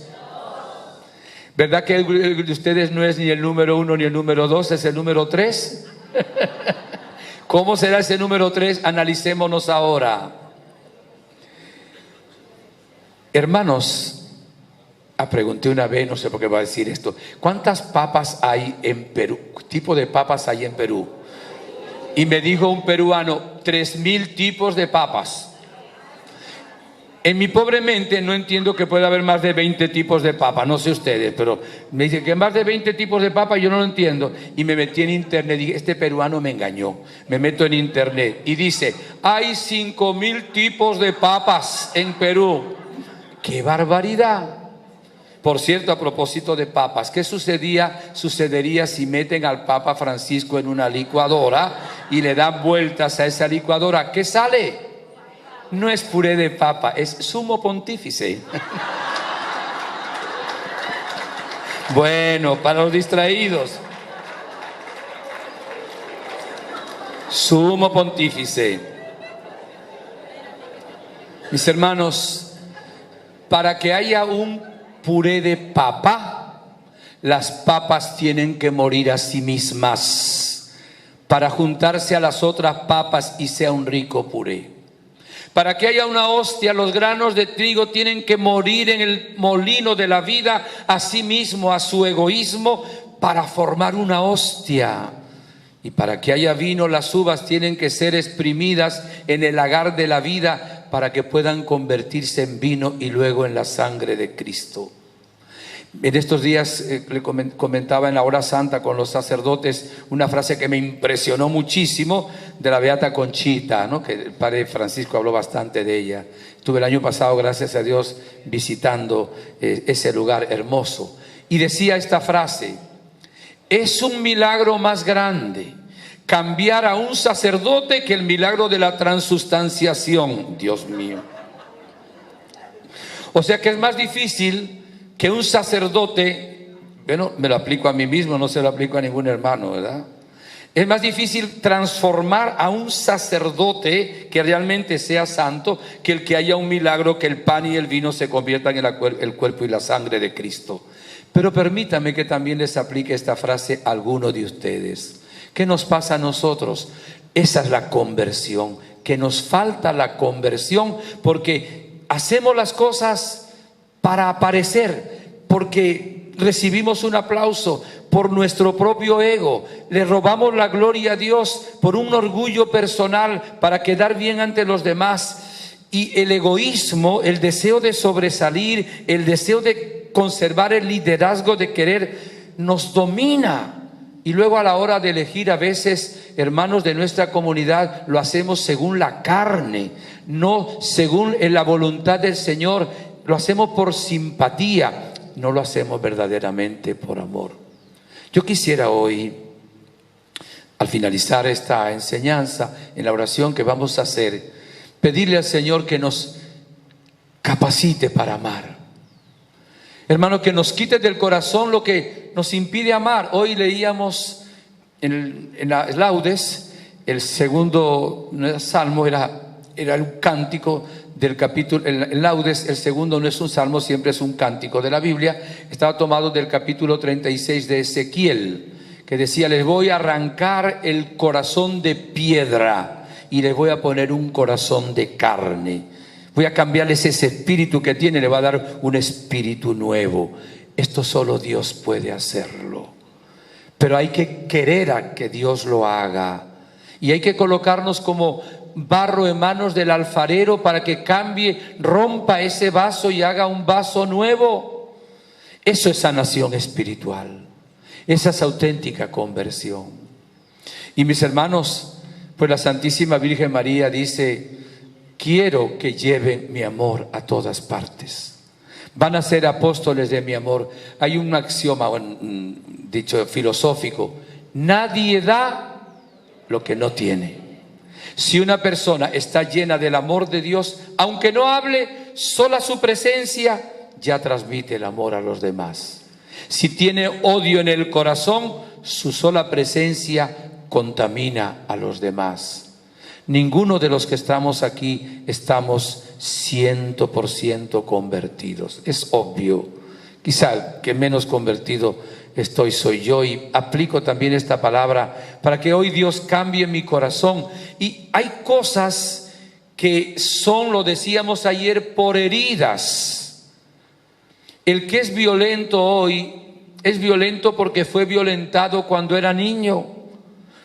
¿Verdad que el de ustedes no es ni el número 1 ni el número 2, es el número 3? ¿Cómo será ese número 3? Analicémonos ahora. Hermanos, pregunté una vez, no sé por qué va a decir esto, ¿cuántas papas hay en Perú? ¿Qué tipo de papas hay en Perú? Y me dijo un peruano, 3.000 tipos de papas. En mi pobre mente no entiendo que pueda haber más de 20 tipos de papa, no sé ustedes, pero me dice que más de 20 tipos de papa yo no lo entiendo. Y me metí en internet, dije, este peruano me engañó. Me meto en internet y dice, hay 5.000 tipos de papas en Perú. ¡Qué barbaridad! Por cierto, a propósito de papas, ¿qué sucedería si meten al Papa Francisco en una licuadora y le dan vueltas a esa licuadora? ¿Qué sale? No es puré de papa, es sumo pontífice. Bueno, para los distraídos. Sumo pontífice. Mis hermanos, para que haya un puré de papa, las papas tienen que morir a sí mismas para juntarse a las otras papas y sea un rico puré. Para que haya una hostia, los granos de trigo tienen que morir en el molino de la vida a sí mismo, a su egoísmo, para formar una hostia. Y para que haya vino, las uvas tienen que ser exprimidas en el lagar de la vida para que puedan convertirse en vino y luego en la sangre de Cristo. En estos días le comentaba en la hora santa con los sacerdotes una frase que me impresionó muchísimo de la Beata Conchita, ¿no? Que el padre Francisco habló bastante de ella. Estuve el año pasado, gracias a Dios, visitando ese lugar hermoso. Y decía esta frase: es un milagro más grande cambiar a un sacerdote que el milagro de la transustanciación. Dios mío. O sea que es más difícil que un sacerdote, bueno, me lo aplico a mí mismo, no se lo aplico a ningún hermano, ¿verdad? Es más difícil transformar a un sacerdote que realmente sea santo que el que haya un milagro, que el pan y el vino se conviertan en el cuerpo y la sangre de Cristo. Pero permítame que también les aplique esta frase a alguno de ustedes. ¿Qué nos pasa a nosotros? Esa es la conversión, que nos falta la conversión porque hacemos las cosas para aparecer, porque recibimos un aplauso, por nuestro propio ego, le robamos la gloria a Dios por un orgullo personal para quedar bien ante los demás. Y el egoísmo, el deseo de sobresalir, el deseo de conservar el liderazgo, de querer, nos domina. Y luego a la hora de elegir, a veces, hermanos de nuestra comunidad, lo hacemos según la carne, no según la voluntad del Señor. Lo hacemos por simpatía, no lo hacemos verdaderamente por amor. Yo quisiera hoy, al finalizar esta enseñanza, en la oración que vamos a hacer, pedirle al Señor que nos capacite para amar. Hermano, que nos quite del corazón lo que nos impide amar. Hoy leíamos en las laudes, el segundo salmo era un cántico del capítulo, el laudes, el segundo no es un salmo, siempre es un cántico de la Biblia. Estaba tomado del capítulo 36 de Ezequiel, que decía: les voy a arrancar el corazón de piedra y les voy a poner un corazón de carne. Voy a cambiarles ese espíritu que tiene, le va a dar un espíritu nuevo. Esto solo Dios puede hacerlo, pero hay que querer a que Dios lo haga, y hay que colocarnos como barro en manos del alfarero para que cambie, rompa ese vaso y haga un vaso nuevo. Eso es sanación espiritual, esa es auténtica conversión. Y mis hermanos, pues la Santísima Virgen María dice: quiero que lleven mi amor a todas partes. Van a ser apóstoles de mi amor. Hay un axioma, un dicho filosófico: nadie da lo que no tiene. Si una persona está llena del amor de Dios, aunque no hable, sola su presencia ya transmite el amor a los demás. Si tiene odio en el corazón, su sola presencia contamina a los demás. Ninguno de los que estamos aquí estamos 100% convertidos. Es obvio. Quizá el que menos convertido soy yo, y aplico también esta palabra para que hoy Dios cambie mi corazón. Y hay cosas que son, lo decíamos ayer, por heridas. El que es violento hoy es violento porque fue violentado cuando era niño.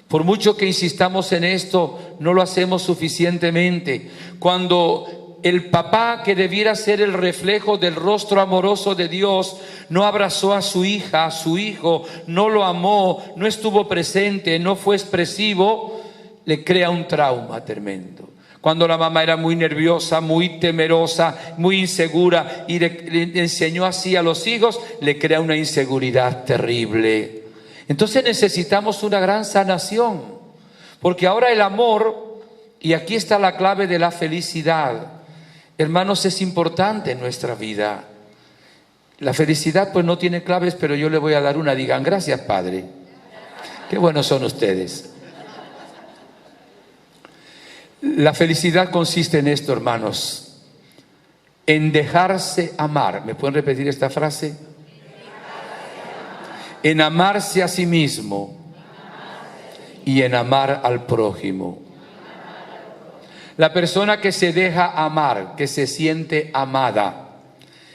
Por mucho que insistamos en esto, no lo hacemos suficientemente. Cuando el papá, que debiera ser el reflejo del rostro amoroso de Dios, no abrazó a su hija, a su hijo, no lo amó, no estuvo presente, no fue expresivo, le crea un trauma tremendo. Cuando la mamá era muy nerviosa, muy temerosa, muy insegura y le enseñó así a los hijos, le crea una inseguridad terrible. Entonces necesitamos una gran sanación, porque ahora el amor, y aquí está la clave de la felicidad, hermanos, es importante en nuestra vida. La felicidad pues no tiene claves, pero yo le voy a dar una. Digan: gracias, Padre. Qué buenos son ustedes. La felicidad consiste en esto, hermanos: en dejarse amar. ¿Me pueden repetir esta frase? En amarse a sí mismo y en amar al prójimo. La persona que se deja amar, que se siente amada,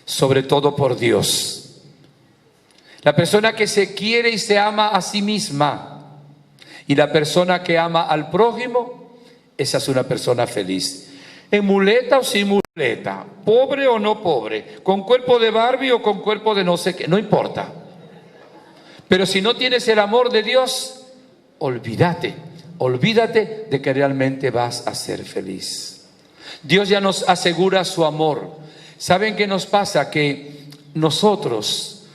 sobre todo por Dios. La persona que se quiere y se ama a sí misma. Y la persona que ama al prójimo, esa es una persona feliz. en muleta o sin muleta, pobre o no pobre, con cuerpo de Barbie o con cuerpo de no sé qué, no importa. Pero si no tienes el amor de Dios, olvídate de que realmente vas a ser feliz. Dios ya nos asegura su amor. ¿Saben qué nos pasa? Que nosotros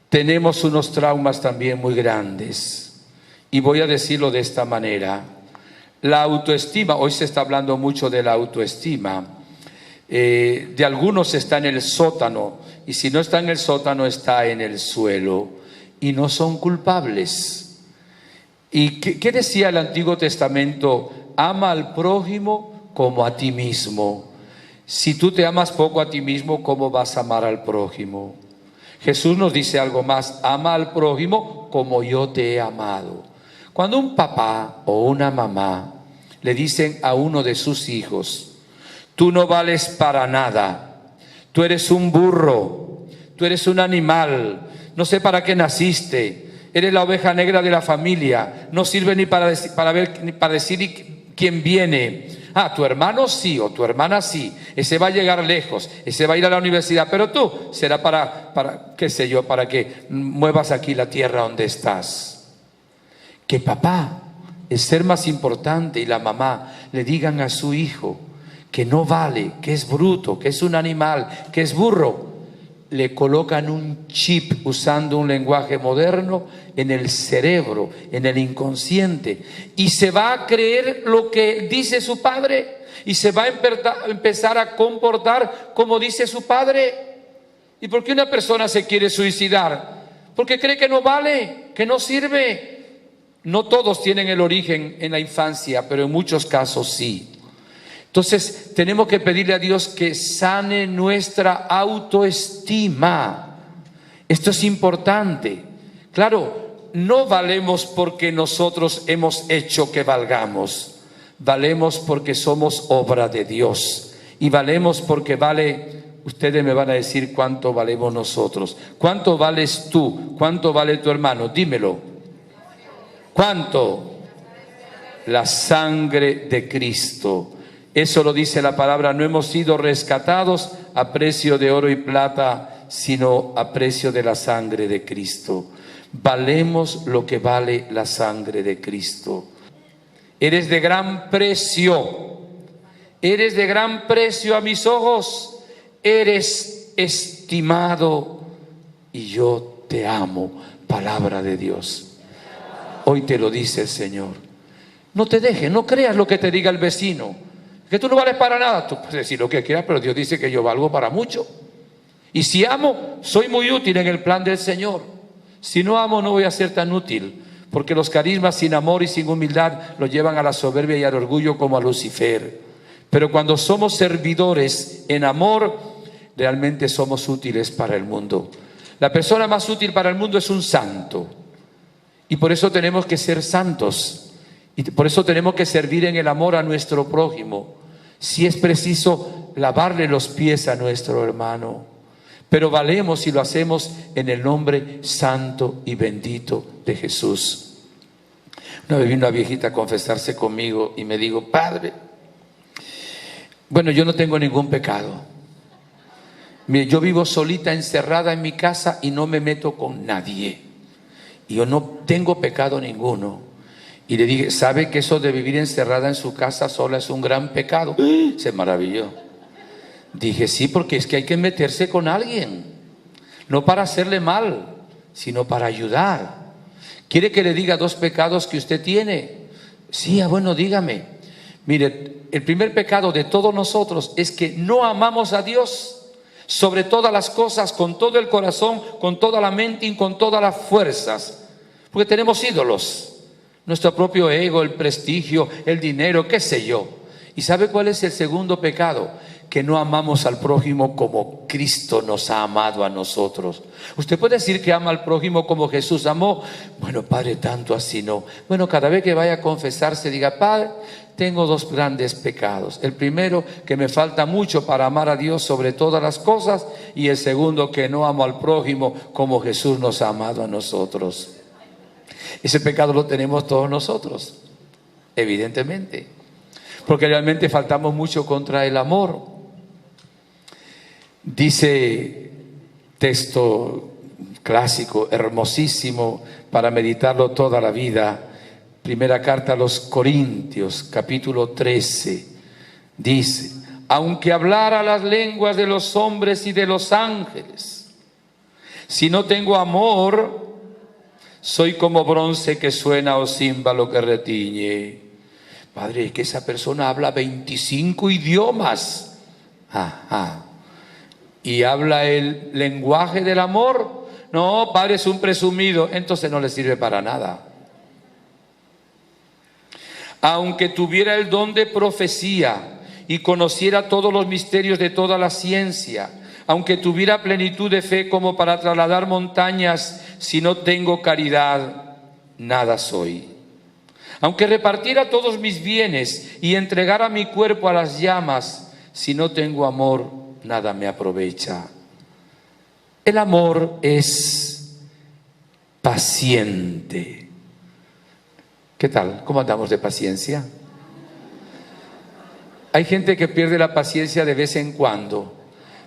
tenemos unos traumas también muy grandes. Y voy a decirlo de esta manera. La autoestima, hoy se está hablando mucho de la autoestima. De algunos está en el sótano, y si no está en el sótano, está en el suelo, y no son culpables. ¿Y qué decía el Antiguo Testamento? Ama al prójimo como a ti mismo. Si tú te amas poco a ti mismo, ¿cómo vas a amar al prójimo? Jesús nos dice algo más: ama al prójimo como yo te he amado. Cuando un papá o una mamá le dicen a uno de sus hijos: tú no vales para nada, tú eres un burro, tú eres un animal, no sé para qué naciste, eres la oveja negra de la familia, no sirve ni para decir quién viene. Ah, tu hermano sí o tu hermana sí, ese va a llegar lejos, ese va a ir a la universidad, pero tú será para qué sé yo, para que muevas aquí la tierra donde estás. Que papá, el ser más importante, y la mamá le digan a su hijo que no vale, que es bruto, que es un animal, que es burro, le colocan un chip, usando un lenguaje moderno, en el cerebro, en el inconsciente, y se va a creer lo que dice su padre, y se va a empezar a comportar como dice su padre. ¿Y por qué una persona se quiere suicidar? Porque cree que no vale, que no sirve. No todos tienen el origen en la infancia, pero en muchos casos sí. Entonces tenemos que pedirle a Dios que sane nuestra autoestima. Esto es importante. Claro, no valemos porque nosotros hemos hecho que valgamos. Valemos porque somos obra de Dios. Y valemos porque vale. Ustedes me van a decir cuánto valemos nosotros. ¿Cuánto vales tú? ¿Cuánto vale tu hermano? Dímelo. ¿Cuánto? La sangre de Cristo. Eso lo dice la palabra: no hemos sido rescatados a precio de oro y plata, sino a precio de la sangre de Cristo. Valemos lo que vale la sangre de Cristo. Eres de gran precio. Eres de gran precio a mis ojos. Eres estimado y yo te amo. Palabra de Dios. Hoy te lo dice el Señor. No te dejes, no creas lo que te diga el vecino, que tú no vales para nada. Tú puedes decir lo que quieras, pero Dios dice que yo valgo para mucho. Y si amo, soy muy útil en el plan del Señor. Si no amo, no voy a ser tan útil, porque los carismas sin amor y sin humildad lo llevan a la soberbia y al orgullo, como a Lucifer. Pero cuando somos servidores en amor, realmente somos útiles para el mundo. La persona más útil para el mundo es un santo. Y por eso tenemos que ser santos. Y por eso tenemos que servir en el amor a nuestro prójimo. Si es preciso, lavarle los pies a nuestro hermano. Pero valemos si lo hacemos en el nombre santo y bendito de Jesús. Una vez vino una viejita a confesarse conmigo y me dijo: padre, bueno, yo no tengo ningún pecado. Mire, yo vivo solita, encerrada en mi casa, y no me meto con nadie. Y yo no tengo pecado ninguno. Y le dije: ¿sabe que eso de vivir encerrada en su casa sola es un gran pecado? Se maravilló. Dije: sí, porque es que hay que meterse con alguien, no para hacerle mal, sino para ayudar. ¿Quiere que le diga 2 pecados que usted tiene? Sí, bueno, dígame. Mire, el primer pecado de todos nosotros es que no amamos a Dios sobre todas las cosas, con todo el corazón, con toda la mente y con todas las fuerzas, porque tenemos ídolos. Nuestro propio ego, el prestigio, el dinero, qué sé yo. ¿Y sabe cuál es el segundo pecado? Que no amamos al prójimo como Cristo nos ha amado a nosotros. Usted puede decir que ama al prójimo como Jesús amó. Bueno, padre, tanto así no. Bueno, cada vez que vaya a confesarse, diga: padre, tengo 2 grandes pecados. El primero, que me falta mucho para amar a Dios sobre todas las cosas. Y el segundo, que no amo al prójimo como Jesús nos ha amado a nosotros. Ese pecado lo tenemos todos nosotros, evidentemente. porque realmente faltamos mucho contra el amor. Dice texto clásico, hermosísimo, para meditarlo toda la vida. Primera carta a los Corintios, capítulo 13, dice: aunque hablara las lenguas de los hombres y de los ángeles, si no tengo amor, soy como bronce que suena o címbalo que retiñe. Padre, es que esa persona habla 25 idiomas. Y habla el lenguaje del amor. No, padre, es un presumido. Entonces no le sirve para nada. Aunque tuviera el don de profecía y conociera todos los misterios de toda la ciencia, aunque tuviera plenitud de fe como para trasladar montañas, si no tengo caridad, nada soy. Aunque repartiera todos mis bienes y entregara mi cuerpo a las llamas, si no tengo amor, nada me aprovecha. El amor es paciente. ¿Qué tal? ¿Cómo andamos de paciencia? Hay gente que pierde la paciencia de vez en cuando,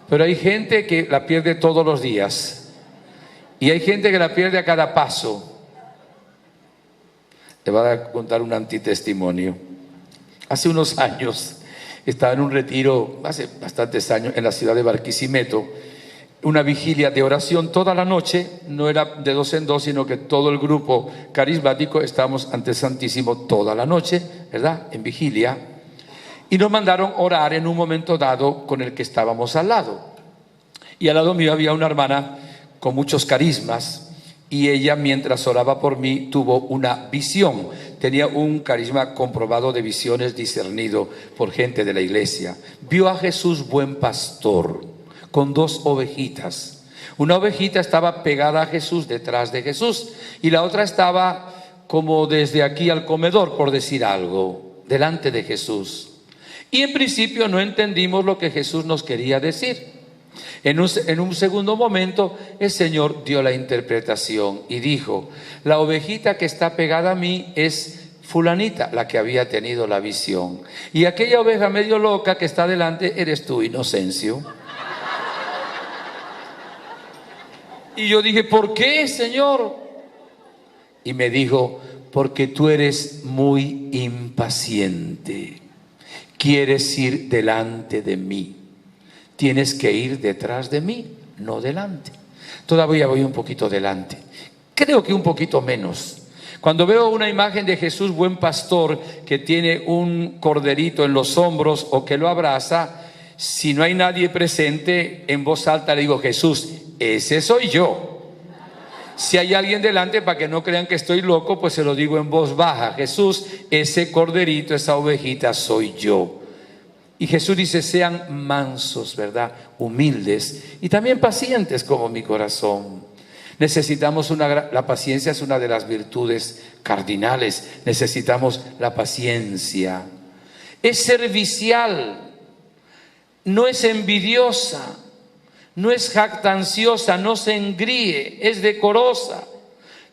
pero hay gente que la pierde todos los días. Y hay gente que la pierde a cada paso. Te voy a contar un antitestimonio. Hace unos años estaba en un retiro, hace bastantes años, en la ciudad de Barquisimeto, una vigilia de oración toda la noche. No era de dos en dos, sino que todo el grupo carismático estábamos ante el Santísimo toda la noche, ¿verdad? En vigilia. Y nos mandaron orar en un momento dado con el que estábamos al lado. Y al lado mío había una hermana con muchos carismas, y ella, mientras oraba por mí, tuvo una visión. Tenía un carisma comprobado de visiones, discernido por gente de la iglesia. Vio a Jesús buen pastor con dos ovejitas. Una ovejita estaba pegada a Jesús, detrás de Jesús, y la otra estaba como desde aquí al comedor, por decir algo, delante de Jesús. Y en principio no entendimos lo que Jesús nos quería decir. En un segundo momento el Señor dio la interpretación y dijo: la ovejita que está pegada a mí es fulanita, la que había tenido la visión, y aquella oveja medio loca que está delante eres tú, Inocencio. Y yo dije: ¿por qué, Señor? Y me dijo: porque tú eres muy impaciente, quieres ir delante de mí. Tienes que ir detrás de mí, no delante. Todavía voy un poquito delante, creo que un poquito menos. Cuando veo una imagen de Jesús buen pastor que tiene un corderito en los hombros o que lo abraza, si no hay nadie presente, en voz alta le digo: Jesús, ese soy yo. Si hay alguien delante, para que no crean que estoy loco, pues se lo digo en voz baja: Jesús, ese corderito, esa ovejita soy yo. Y Jesús dice: sean mansos, ¿verdad? Humildes y también pacientes como mi corazón. Necesitamos la paciencia es una de las virtudes cardinales. Necesitamos la paciencia. Es servicial, no es envidiosa, no es jactanciosa, no se engríe, es decorosa,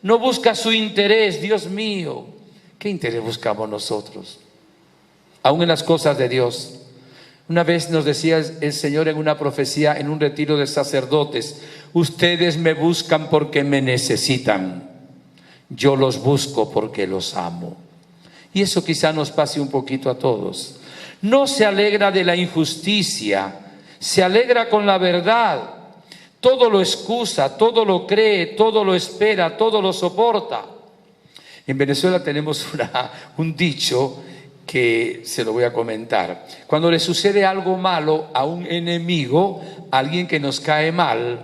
no busca su interés. Dios mío, ¿qué interés buscamos nosotros? Aún en las cosas de Dios. Una vez nos decía el Señor en una profecía, en un retiro de sacerdotes: ustedes me buscan porque me necesitan, yo los busco porque los amo. Y eso quizá nos pase un poquito a todos. No se alegra de la injusticia, se alegra con la verdad. Todo lo excusa, todo lo cree, todo lo espera, todo lo soporta. En Venezuela tenemos un dicho que se lo voy a comentar. Cuando le sucede algo malo a un enemigo, a alguien que nos cae mal,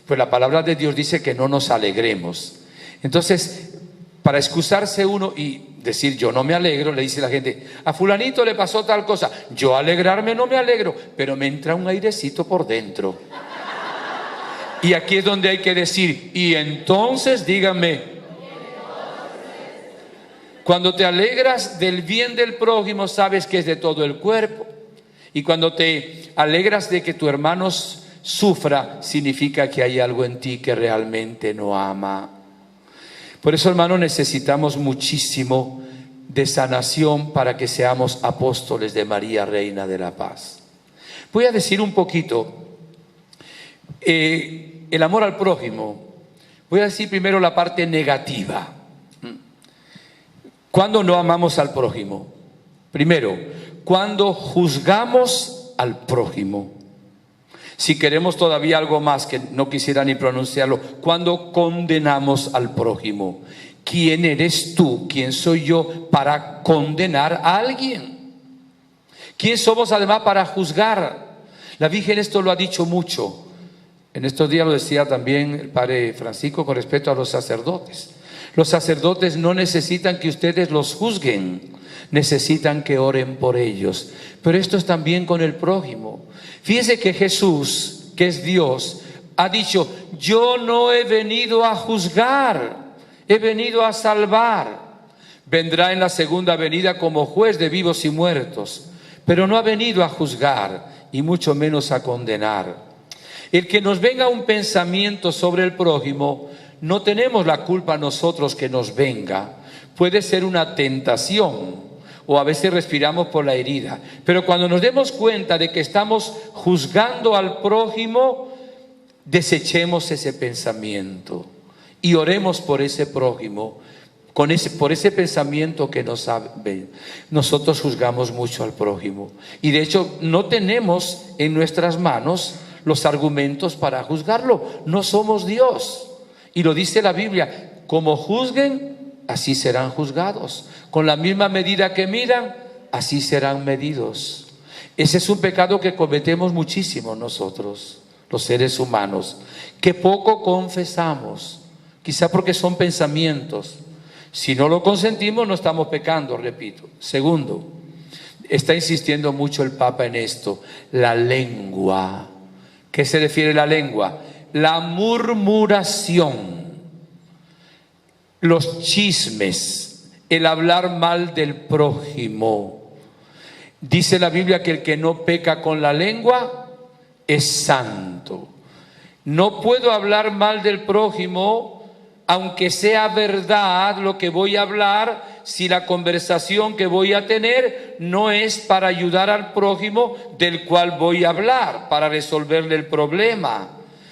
pues la palabra de Dios dice que no nos alegremos. Entonces, para excusarse uno y decir yo no me alegro, le dice la gente: a fulanito le pasó tal cosa. Yo alegrarme no me alegro, pero me entra un airecito por dentro. Y aquí es donde hay que decir: y entonces díganme. Cuando te alegras del bien del prójimo, sabes que es de todo el cuerpo. Y cuando te alegras de que tu hermano sufra, significa que hay algo en ti que realmente no ama. Por eso, hermano, necesitamos muchísimo de sanación para que seamos apóstoles de María, Reina de la Paz. Voy a decir un poquito el amor al prójimo. Voy a decir primero la parte negativa. ¿Cuándo no amamos al prójimo? Primero, cuando juzgamos al prójimo. Si queremos todavía algo más, que no quisiera ni pronunciarlo, cuando condenamos al prójimo. ¿Quién eres tú? ¿Quién soy yo para condenar a alguien? ¿Quién somos además para juzgar? La Virgen esto lo ha dicho mucho. En estos días lo decía también el Padre Francisco con respecto a los sacerdotes. Los sacerdotes no necesitan que ustedes los juzguen, necesitan que oren por ellos. Pero esto es también con el prójimo. Fíjese que Jesús, que es Dios, ha dicho: yo no he venido a juzgar, he venido a salvar. Vendrá en la segunda venida como juez de vivos y muertos, pero no ha venido a juzgar y mucho menos a condenar. El que nos venga un pensamiento sobre el prójimo, no tenemos la culpa nosotros que nos venga. Puede ser una tentación o a veces respiramos por la herida. Pero cuando nos demos cuenta de que estamos juzgando al prójimo, desechemos ese pensamiento y oremos por ese prójimo. Por ese pensamiento que nos sabe, nosotros juzgamos mucho al prójimo. Y de hecho no tenemos en nuestras manos los argumentos para juzgarlo. No somos Dios. Y lo dice la Biblia: como juzguen, así serán juzgados. Con la misma medida que midan, así serán medidos. Ese es un pecado que cometemos muchísimo nosotros, los seres humanos, que poco confesamos, quizá porque son pensamientos. Si no lo consentimos, no estamos pecando, repito. Segundo, está insistiendo mucho el Papa en esto: la lengua. ¿Qué se refiere a la lengua? La murmuración, los chismes, el hablar mal del prójimo. Dice la Biblia que el que no peca con la lengua es santo. No puedo hablar mal del prójimo, aunque sea verdad lo que voy a hablar, si la conversación que voy a tener no es para ayudar al prójimo del cual voy a hablar, para resolverle el problema.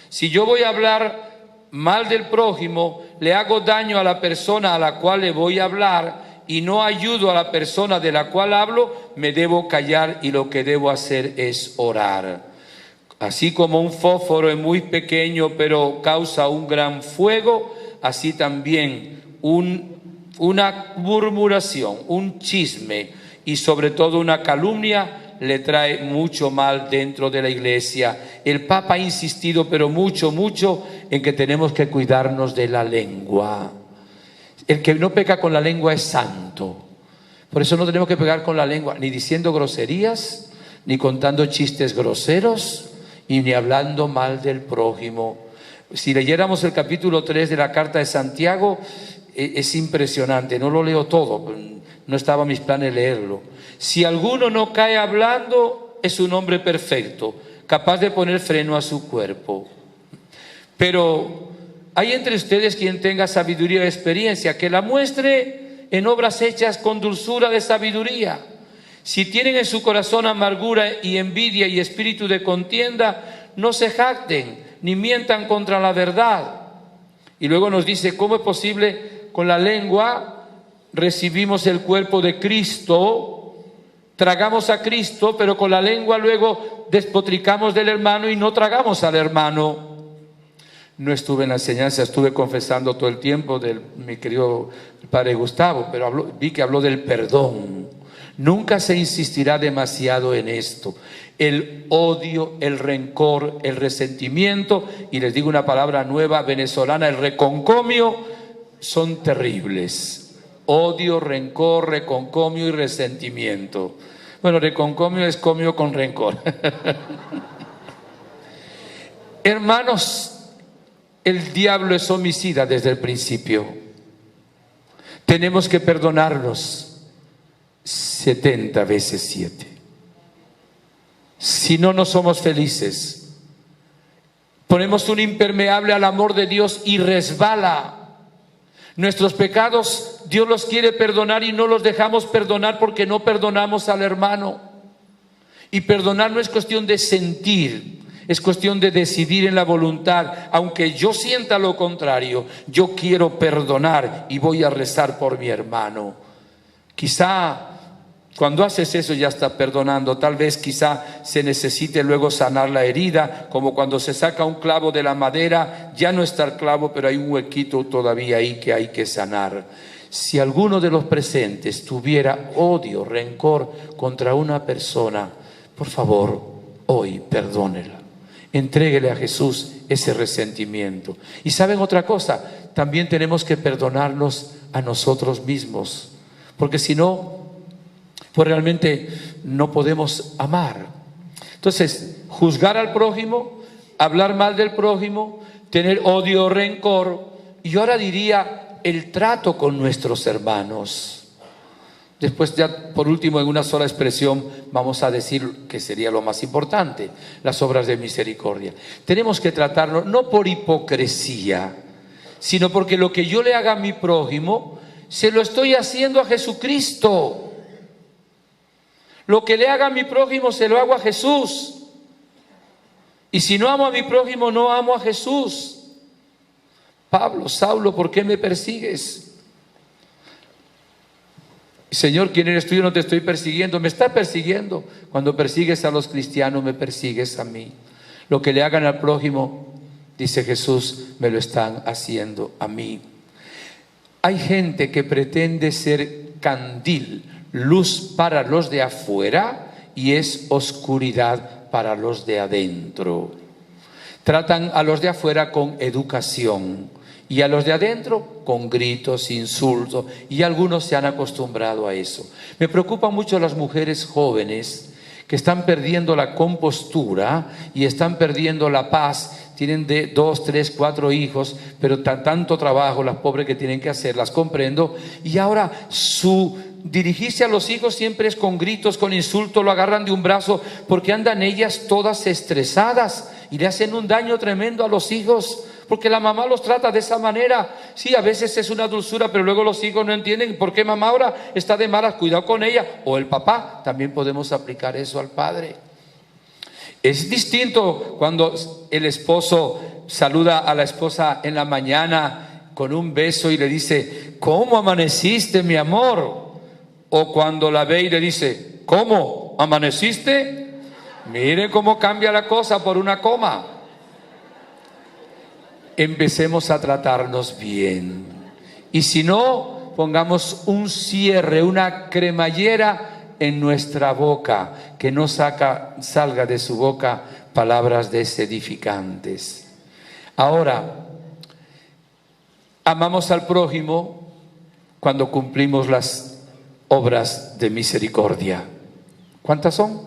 Si yo voy a hablar mal del prójimo, le hago daño a la persona a la cual le voy a hablar y no ayudo a la persona de la cual hablo, me debo callar y lo que debo hacer es orar. Así como un fósforo es muy pequeño pero causa un gran fuego, así también una murmuración, un chisme y sobre todo una calumnia le trae mucho mal dentro de la iglesia. El Papa ha insistido, pero mucho, en que tenemos que cuidarnos de la lengua. El que no peca con la lengua es santo. Por eso no tenemos que pecar con la lengua, ni diciendo groserías, ni contando chistes groseros, y ni hablando mal del prójimo. Si leyéramos el capítulo 3 de la carta de Santiago, es impresionante. No lo leo todo, no estaba en mis planes leerlo. Si alguno no cae hablando, es un hombre perfecto, capaz de poner freno a su cuerpo. Pero hay entre ustedes quien tenga sabiduría y experiencia, que la muestre en obras hechas con dulzura de sabiduría. Si tienen en su corazón amargura y envidia y espíritu de contienda, no se jacten ni mientan contra la verdad. Y luego nos dice: ¿cómo es posible? Con la lengua recibimos el cuerpo de Cristo, tragamos a Cristo, pero con la lengua luego despotricamos del hermano y no tragamos al hermano. No estuve en la enseñanza, estuve confesando todo el tiempo de mi querido padre Gustavo, pero vi que habló del perdón. Nunca se insistirá demasiado en esto. El odio, el rencor, el resentimiento, y les digo una palabra nueva venezolana, el reconcomio, son terribles. Odio, rencor, reconcomio y resentimiento. Bueno, reconcomio es comio con rencor. Hermanos, el diablo es homicida desde el principio. Tenemos que perdonarnos 70 veces 7. Si no, no somos felices. Ponemos un impermeable al amor de Dios y resbala. Nuestros pecados Dios los quiere perdonar y no los dejamos perdonar porque no perdonamos al hermano. Y perdonar no es cuestión de sentir, es cuestión de decidir en la voluntad. Aunque yo sienta lo contrario, yo quiero perdonar y voy a rezar por mi hermano. Quizá cuando haces eso ya estás perdonando. Tal vez quizá se necesite luego sanar la herida, como cuando se saca un clavo de la madera, ya no está el clavo, pero hay un huequito todavía ahí que hay que sanar. Si alguno de los presentes tuviera odio, rencor contra una persona, por favor, hoy perdónela. Entréguele a Jesús ese resentimiento. Y ¿saben otra cosa? También tenemos que perdonarnos a nosotros mismos, porque si no, pues realmente no podemos amar. Entonces, juzgar al prójimo, hablar mal del prójimo, tener odio o rencor, y yo ahora diría el trato con nuestros hermanos. Después ya por último en una sola expresión vamos a decir que sería lo más importante, las obras de misericordia. Tenemos que tratarnos no por hipocresía, sino porque lo que yo le haga a mi prójimo se lo estoy haciendo a Jesucristo. Lo que le haga a mi prójimo se lo hago a Jesús. Y si no amo a mi prójimo, no amo a Jesús. Pablo, Saulo, ¿por qué me persigues? Señor, ¿quién eres tú? Yo no te estoy persiguiendo. Me está persiguiendo. Cuando persigues a los cristianos, me persigues a mí. Lo que le hagan al prójimo, dice Jesús, me lo están haciendo a mí. Hay gente que pretende ser candil, luz para los de afuera, y es oscuridad para los de adentro. Tratan a los de afuera con educación y a los de adentro con gritos, insultos, y algunos se han acostumbrado a eso. Me preocupan mucho las mujeres jóvenes que están perdiendo la compostura y están perdiendo la paz. Tienen de 2, 3, 4 hijos, pero tanto trabajo, las pobres que tienen que hacer, las comprendo, y ahora su dirigirse a los hijos siempre es con gritos, con insultos, lo agarran de un brazo porque andan ellas todas estresadas y le hacen un daño tremendo a los hijos porque la mamá los trata de esa manera. Sí, a veces es una dulzura, pero luego los hijos no entienden por qué mamá ahora está de malas, cuidado con ella. O el papá, también podemos aplicar eso al padre. Es distinto cuando el esposo saluda a la esposa en la mañana con un beso y le dice, ¿cómo amaneciste, mi amor? O cuando la ve y le dice, ¿cómo? ¿Amaneciste? Mire cómo cambia la cosa por una coma. Empecemos a tratarnos bien. Y si no, pongamos un cierre, una cremallera en nuestra boca, que no salga de su boca palabras desedificantes. Ahora, amamos al prójimo cuando cumplimos las obras de misericordia. ¿Cuántas son?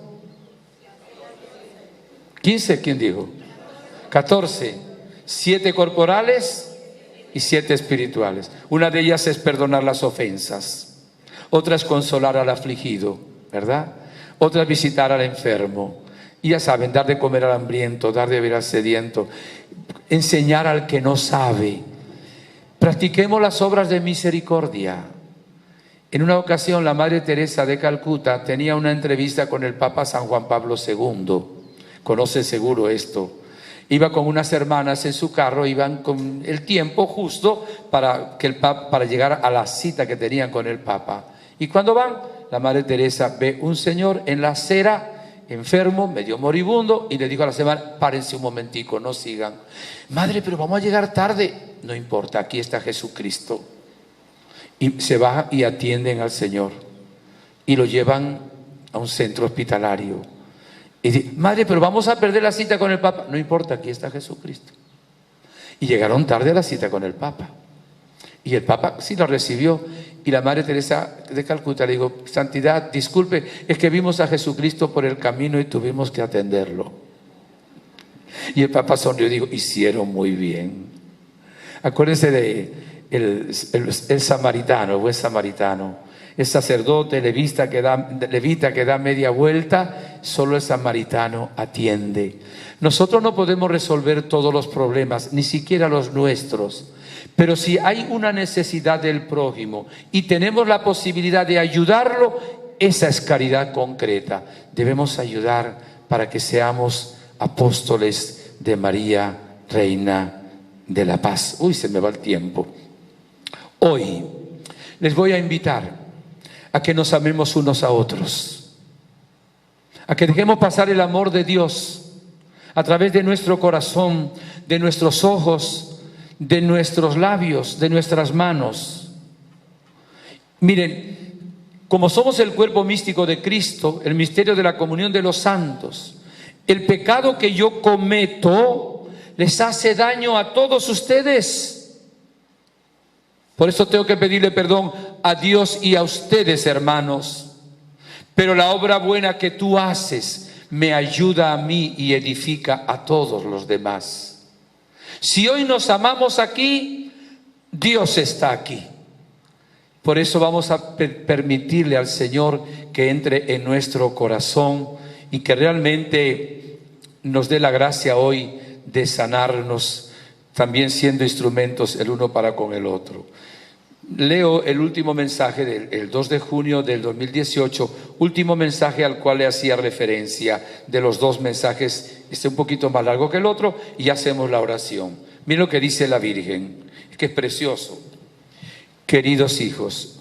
15, ¿quién dijo? 14. 7 corporales y 7 espirituales. Una de ellas es perdonar las ofensas. Otra es consolar al afligido, ¿verdad? Otra es visitar al enfermo. Y ya saben, dar de comer al hambriento, dar de beber al sediento, enseñar al que no sabe. Practiquemos las obras de misericordia. En una ocasión la Madre Teresa de Calcuta tenía una entrevista con el Papa San Juan Pablo II. Conoce seguro esto. Iba con unas hermanas en su carro, iban con el tiempo justo para llegar a la cita que tenían con el Papa. Y cuando van, la Madre Teresa ve un señor en la acera, enfermo, medio moribundo, y le dijo a la hermana, párense un momentico, no sigan. Madre, pero vamos a llegar tarde. No importa, aquí está Jesucristo. Y se baja y atienden al Señor y lo llevan a un centro hospitalario. Y dice, madre, pero vamos a perder la cita con el Papa. No importa, aquí está Jesucristo. Y llegaron tarde a la cita con el Papa. Y el Papa sí lo recibió. Y la Madre Teresa de Calcuta le dijo, santidad, disculpe, es que vimos a Jesucristo por el camino y tuvimos que atenderlo. Y el Papa sonrió y dijo, hicieron muy bien. Acuérdense de el samaritano, el buen samaritano, el sacerdote levita que da media vuelta, solo el samaritano atiende. Nosotros no podemos resolver todos los problemas, ni siquiera los nuestros, pero si hay una necesidad del prójimo y tenemos la posibilidad de ayudarlo, esa es caridad concreta. Debemos ayudar para que seamos apóstoles de María, Reina de la Paz. Uy, se me va el tiempo. Hoy les voy a invitar a que nos amemos unos a otros, a que dejemos pasar el amor de Dios a través de nuestro corazón, de nuestros ojos, de nuestros labios, de nuestras manos. Miren, como somos el cuerpo místico de Cristo, el misterio de la comunión de los santos, el pecado que yo cometo les hace daño a todos ustedes. Por eso tengo que pedirle perdón a Dios y a ustedes, hermanos. Pero la obra buena que tú haces me ayuda a mí y edifica a todos los demás. Si hoy nos amamos aquí, Dios está aquí. Por eso vamos a permitirle al Señor que entre en nuestro corazón y que realmente nos dé la gracia hoy de sanarnos, también siendo instrumentos el uno para con el otro. Leo el último mensaje del 2 de junio del 2018, último mensaje al cual le hacía referencia de los dos mensajes, un poquito más largo que el otro, y hacemos la oración. Miren lo que dice la Virgen, que es precioso. Queridos hijos,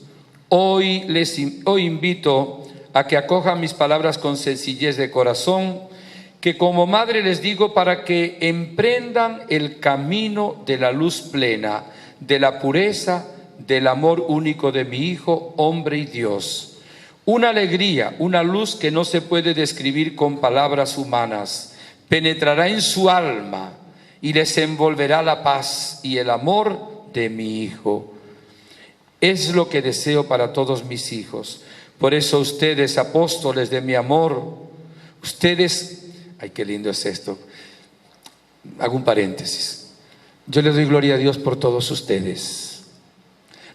hoy invito a que acojan mis palabras con sencillez de corazón, que como madre les digo para que emprendan el camino de la luz plena, de la pureza, del amor único de mi Hijo, hombre y Dios. Una alegría, una luz que no se puede describir con palabras humanas, penetrará en su alma y les envolverá la paz y el amor de mi Hijo. Es lo que deseo para todos mis hijos. Por eso ustedes, apóstoles de mi amor, ustedes, ay, qué lindo es esto. Hago un paréntesis. Yo les doy gloria a Dios por todos ustedes.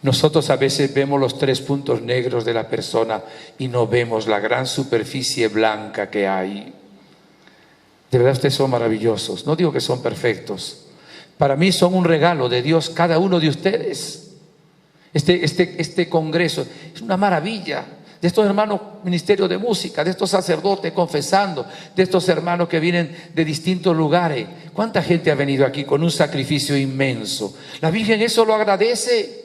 Nosotros a veces vemos los 3 puntos negros de la persona y no vemos la gran superficie blanca que hay. De verdad ustedes son maravillosos. No digo que son perfectos. Para mí son un regalo de Dios cada uno de ustedes. Este congreso es una maravilla. De estos hermanos ministerio de música, de estos sacerdotes confesando, de estos hermanos que vienen de distintos lugares. ¿Cuánta gente ha venido aquí con un sacrificio inmenso? La Virgen eso lo agradece.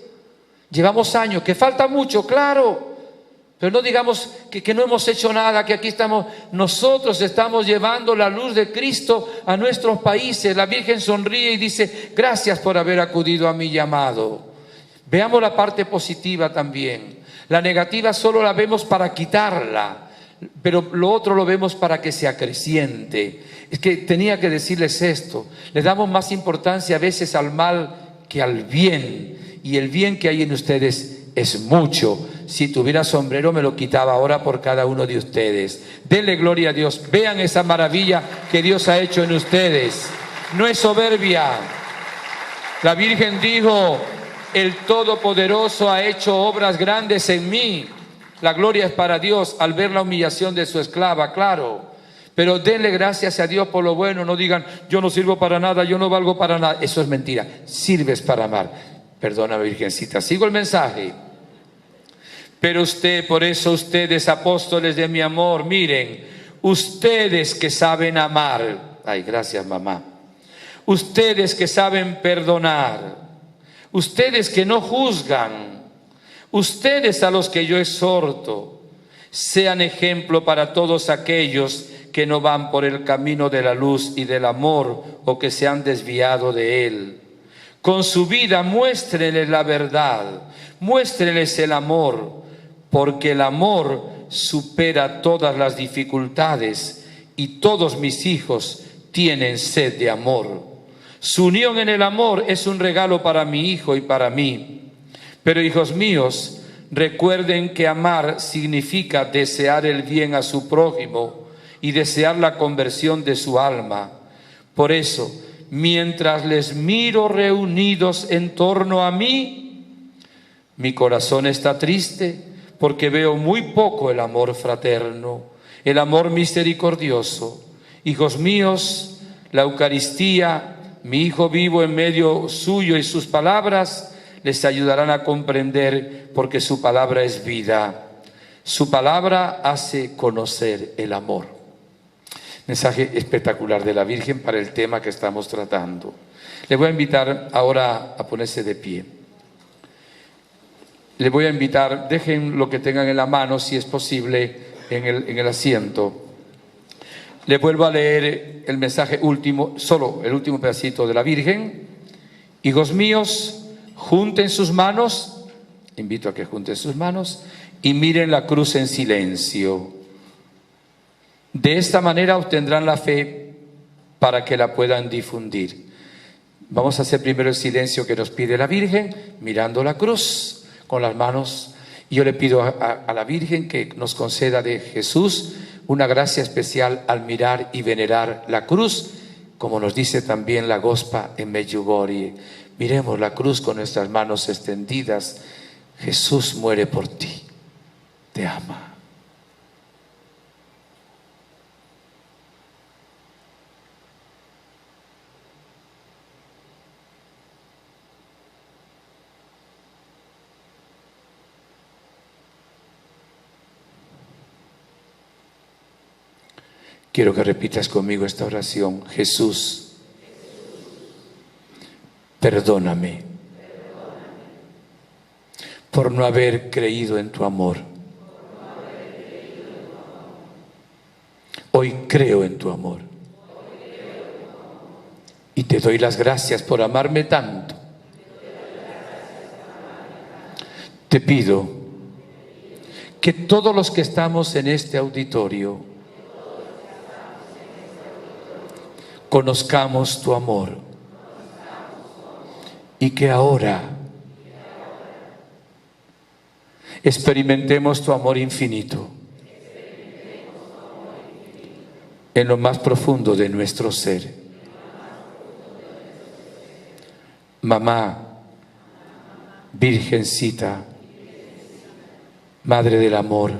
Llevamos años, que falta mucho, claro, pero no digamos que no hemos hecho nada, que aquí estamos. Nosotros estamos llevando la luz de Cristo a nuestros países. La Virgen sonríe y dice, gracias por haber acudido a mi llamado. Veamos la parte positiva también. La negativa solo la vemos para quitarla, pero lo otro lo vemos para que se acreciente. Es que tenía que decirles esto. Le damos más importancia a veces al mal que al bien. Y el bien que hay en ustedes es mucho. Si tuviera sombrero me lo quitaba ahora por cada uno de ustedes. Denle gloria a Dios. Vean esa maravilla que Dios ha hecho en ustedes. No es soberbia. La Virgen dijo, el Todopoderoso ha hecho obras grandes en mí. La gloria es para Dios al ver la humillación de su esclava, claro. Pero denle gracias a Dios por lo bueno. No digan, yo no sirvo para nada, yo no valgo para nada. Eso es mentira. Sirves para amar. Perdona, Virgencita, sigo el mensaje. Pero por eso ustedes, apóstoles de mi amor, miren, ustedes que saben amar, ay, gracias mamá, ustedes que saben perdonar, ustedes que no juzgan, ustedes a los que yo exhorto, sean ejemplo para todos aquellos que no van por el camino de la luz y del amor o que se han desviado de él. Con su vida muéstrenles la verdad, muéstrenles el amor, porque el amor supera todas las dificultades y todos mis hijos tienen sed de amor. Su unión en el amor es un regalo para mi hijo y para mí. Pero hijos míos, recuerden que amar significa desear el bien a su prójimo y desear la conversión de su alma. Por eso, mientras les miro reunidos en torno a mí, mi corazón está triste porque veo muy poco el amor fraterno, el amor misericordioso. Hijos míos, la Eucaristía, mi Hijo vivo en medio suyo y sus palabras les ayudarán a comprender, porque su palabra es vida. Su palabra hace conocer el amor. Mensaje espectacular de la Virgen para el tema que estamos tratando. Le voy a invitar ahora a ponerse de pie. Le voy a invitar, dejen lo que tengan en la mano, si es posible, en el asiento. Le vuelvo a leer el mensaje último, solo el último pedacito de la Virgen. Hijos míos, junten sus manos, invito a que junten sus manos y miren la cruz en silencio. De esta manera obtendrán la fe para que la puedan difundir. Vamos a hacer primero el silencio que nos pide la Virgen, mirando la cruz con las manos. Y yo le pido a la Virgen que nos conceda de Jesús una gracia especial al mirar y venerar la cruz, como nos dice también la Gospa en Medjugorje. Miremos la cruz con nuestras manos extendidas. Jesús muere por ti, te ama. Quiero que repitas conmigo esta oración. Jesús, perdóname por no haber creído en tu amor. Hoy creo en tu amor y te doy las gracias por amarme tanto. Te pido que todos los que estamos en este auditorio conozcamos tu amor y que ahora experimentemos tu amor infinito en lo más profundo de nuestro ser. Mamá, Virgencita, Madre del Amor,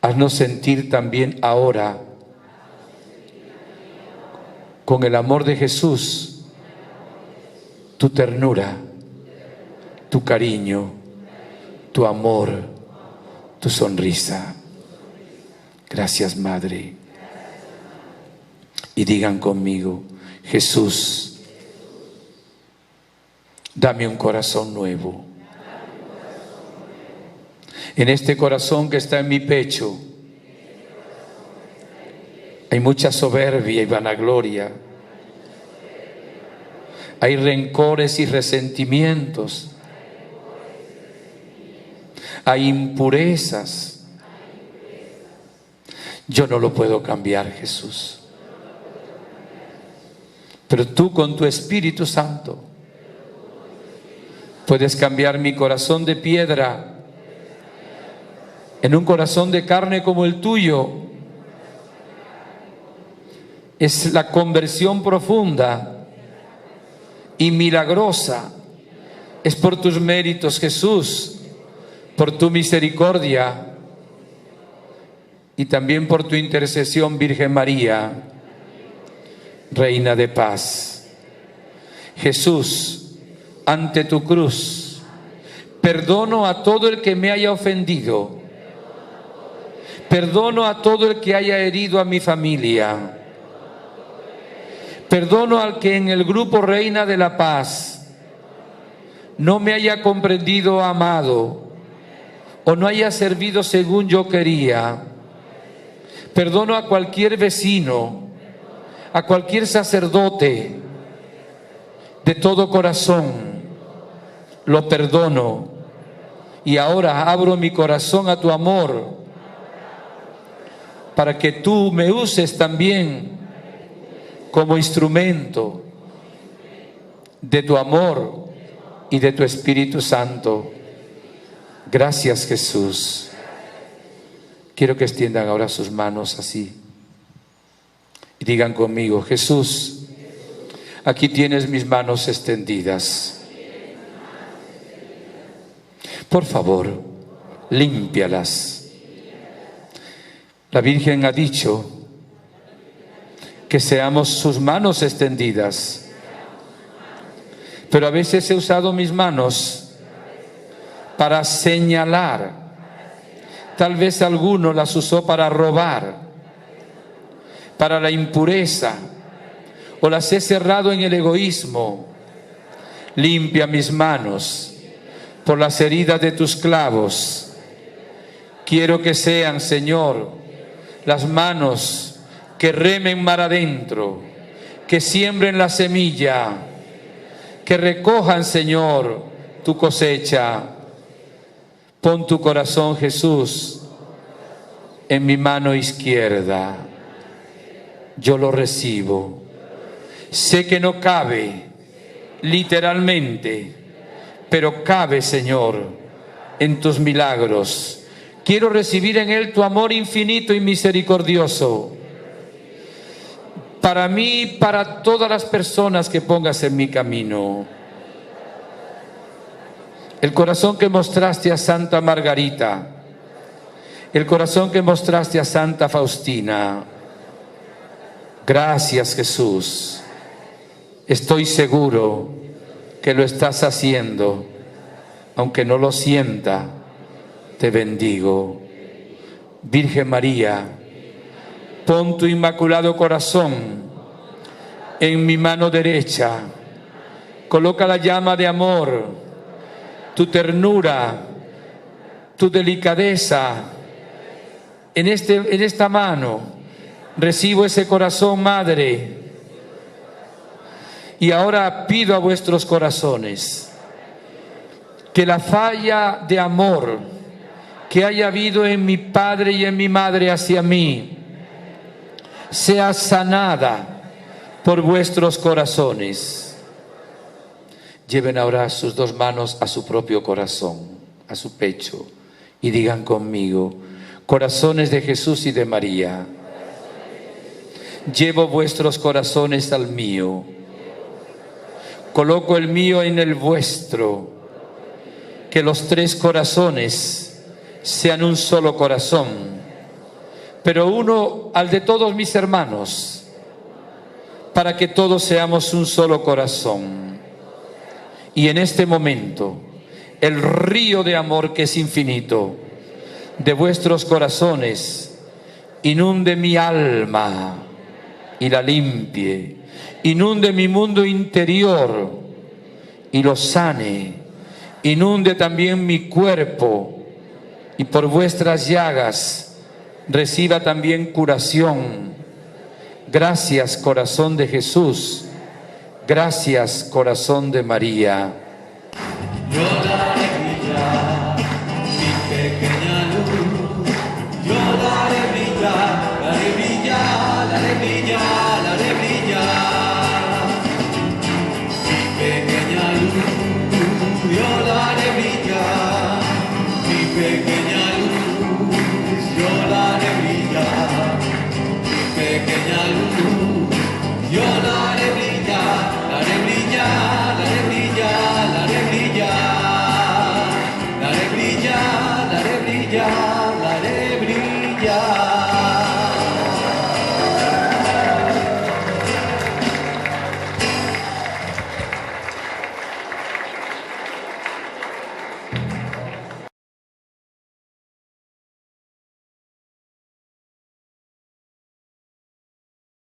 haznos sentir también ahora con el amor de Jesús, tu ternura, tu cariño, tu amor, tu sonrisa. Gracias, Madre. Y digan conmigo, Jesús, dame un corazón nuevo. En este corazón que está en mi pecho hay mucha soberbia y vanagloria. Hay rencores y resentimientos. Hay impurezas. Yo no lo puedo cambiar, Jesús. Pero tú con tu Espíritu Santo puedes cambiar mi corazón de piedra en un corazón de carne como el tuyo. Es la conversión profunda y milagrosa. Es por tus méritos, Jesús, por tu misericordia y también por tu intercesión, Virgen María, Reina de paz. Jesús, ante tu cruz, perdono a todo el que me haya ofendido. Perdono a todo el que haya herido a mi familia. Perdono al que en el grupo Reina de la Paz no me haya comprendido, amado, o no haya servido según yo quería. Perdono a cualquier vecino, a cualquier sacerdote, de todo corazón. Lo perdono. Y ahora abro mi corazón a tu amor, para que tú me uses también como instrumento de tu amor y de tu Espíritu Santo. Gracias, Jesús. Quiero que extiendan ahora sus manos así y digan conmigo, Jesús, aquí tienes mis manos extendidas. Por favor, límpialas. La Virgen ha dicho que seamos sus manos extendidas, pero a veces he usado mis manos para señalar. Tal vez alguno las usó para robar, para la impureza, o las he cerrado en el egoísmo. Limpia mis manos por las heridas de tus clavos. Quiero que sean, Señor, las manos que remen mar adentro, que siembren la semilla, que recojan, Señor, tu cosecha. Pon tu corazón, Jesús, en mi mano izquierda. Yo lo recibo. Sé que no cabe literalmente, pero cabe, Señor, en tus milagros. Quiero recibir en Él tu amor infinito y misericordioso, para mí y para todas las personas que pongas en mi camino. El corazón que mostraste a Santa Margarita, el corazón que mostraste a Santa Faustina. Gracias, Jesús. Estoy seguro que lo estás haciendo, aunque no lo sienta. Te bendigo. Virgen María, pon tu inmaculado corazón en mi mano derecha. Coloca la llama de amor, tu ternura, tu delicadeza en esta mano. Recibo ese corazón, Madre. Y ahora pido a vuestros corazones que la falla de amor que haya habido en mi padre y en mi madre hacia mí sea sanada por vuestros corazones. Lleven ahora sus dos manos a su propio corazón, a su pecho, y digan conmigo: corazones de Jesús y de María, llevo vuestros corazones al mío, coloco el mío en el vuestro, que los tres corazones sean un solo corazón, pero uno al de todos mis hermanos, para que todos seamos un solo corazón. Y en este momento, el río de amor que es infinito de vuestros corazones inunde mi alma y la limpie, inunde mi mundo interior y lo sane, inunde también mi cuerpo, y por vuestras llagas reciba también curación. Gracias, corazón de Jesús. Gracias, corazón de María. Yo daré brillar mi pequeña luz. Yo daré brillar, daré brillar, daré brillar, daré brillar. Mi pequeña luz, yo daré brillar. Mi pequeña luz, yo daré brillar. Mi pequeña luz, yo daré brillar, daré brillar, daré brillar, daré brillar, daré brillar, daré brillar.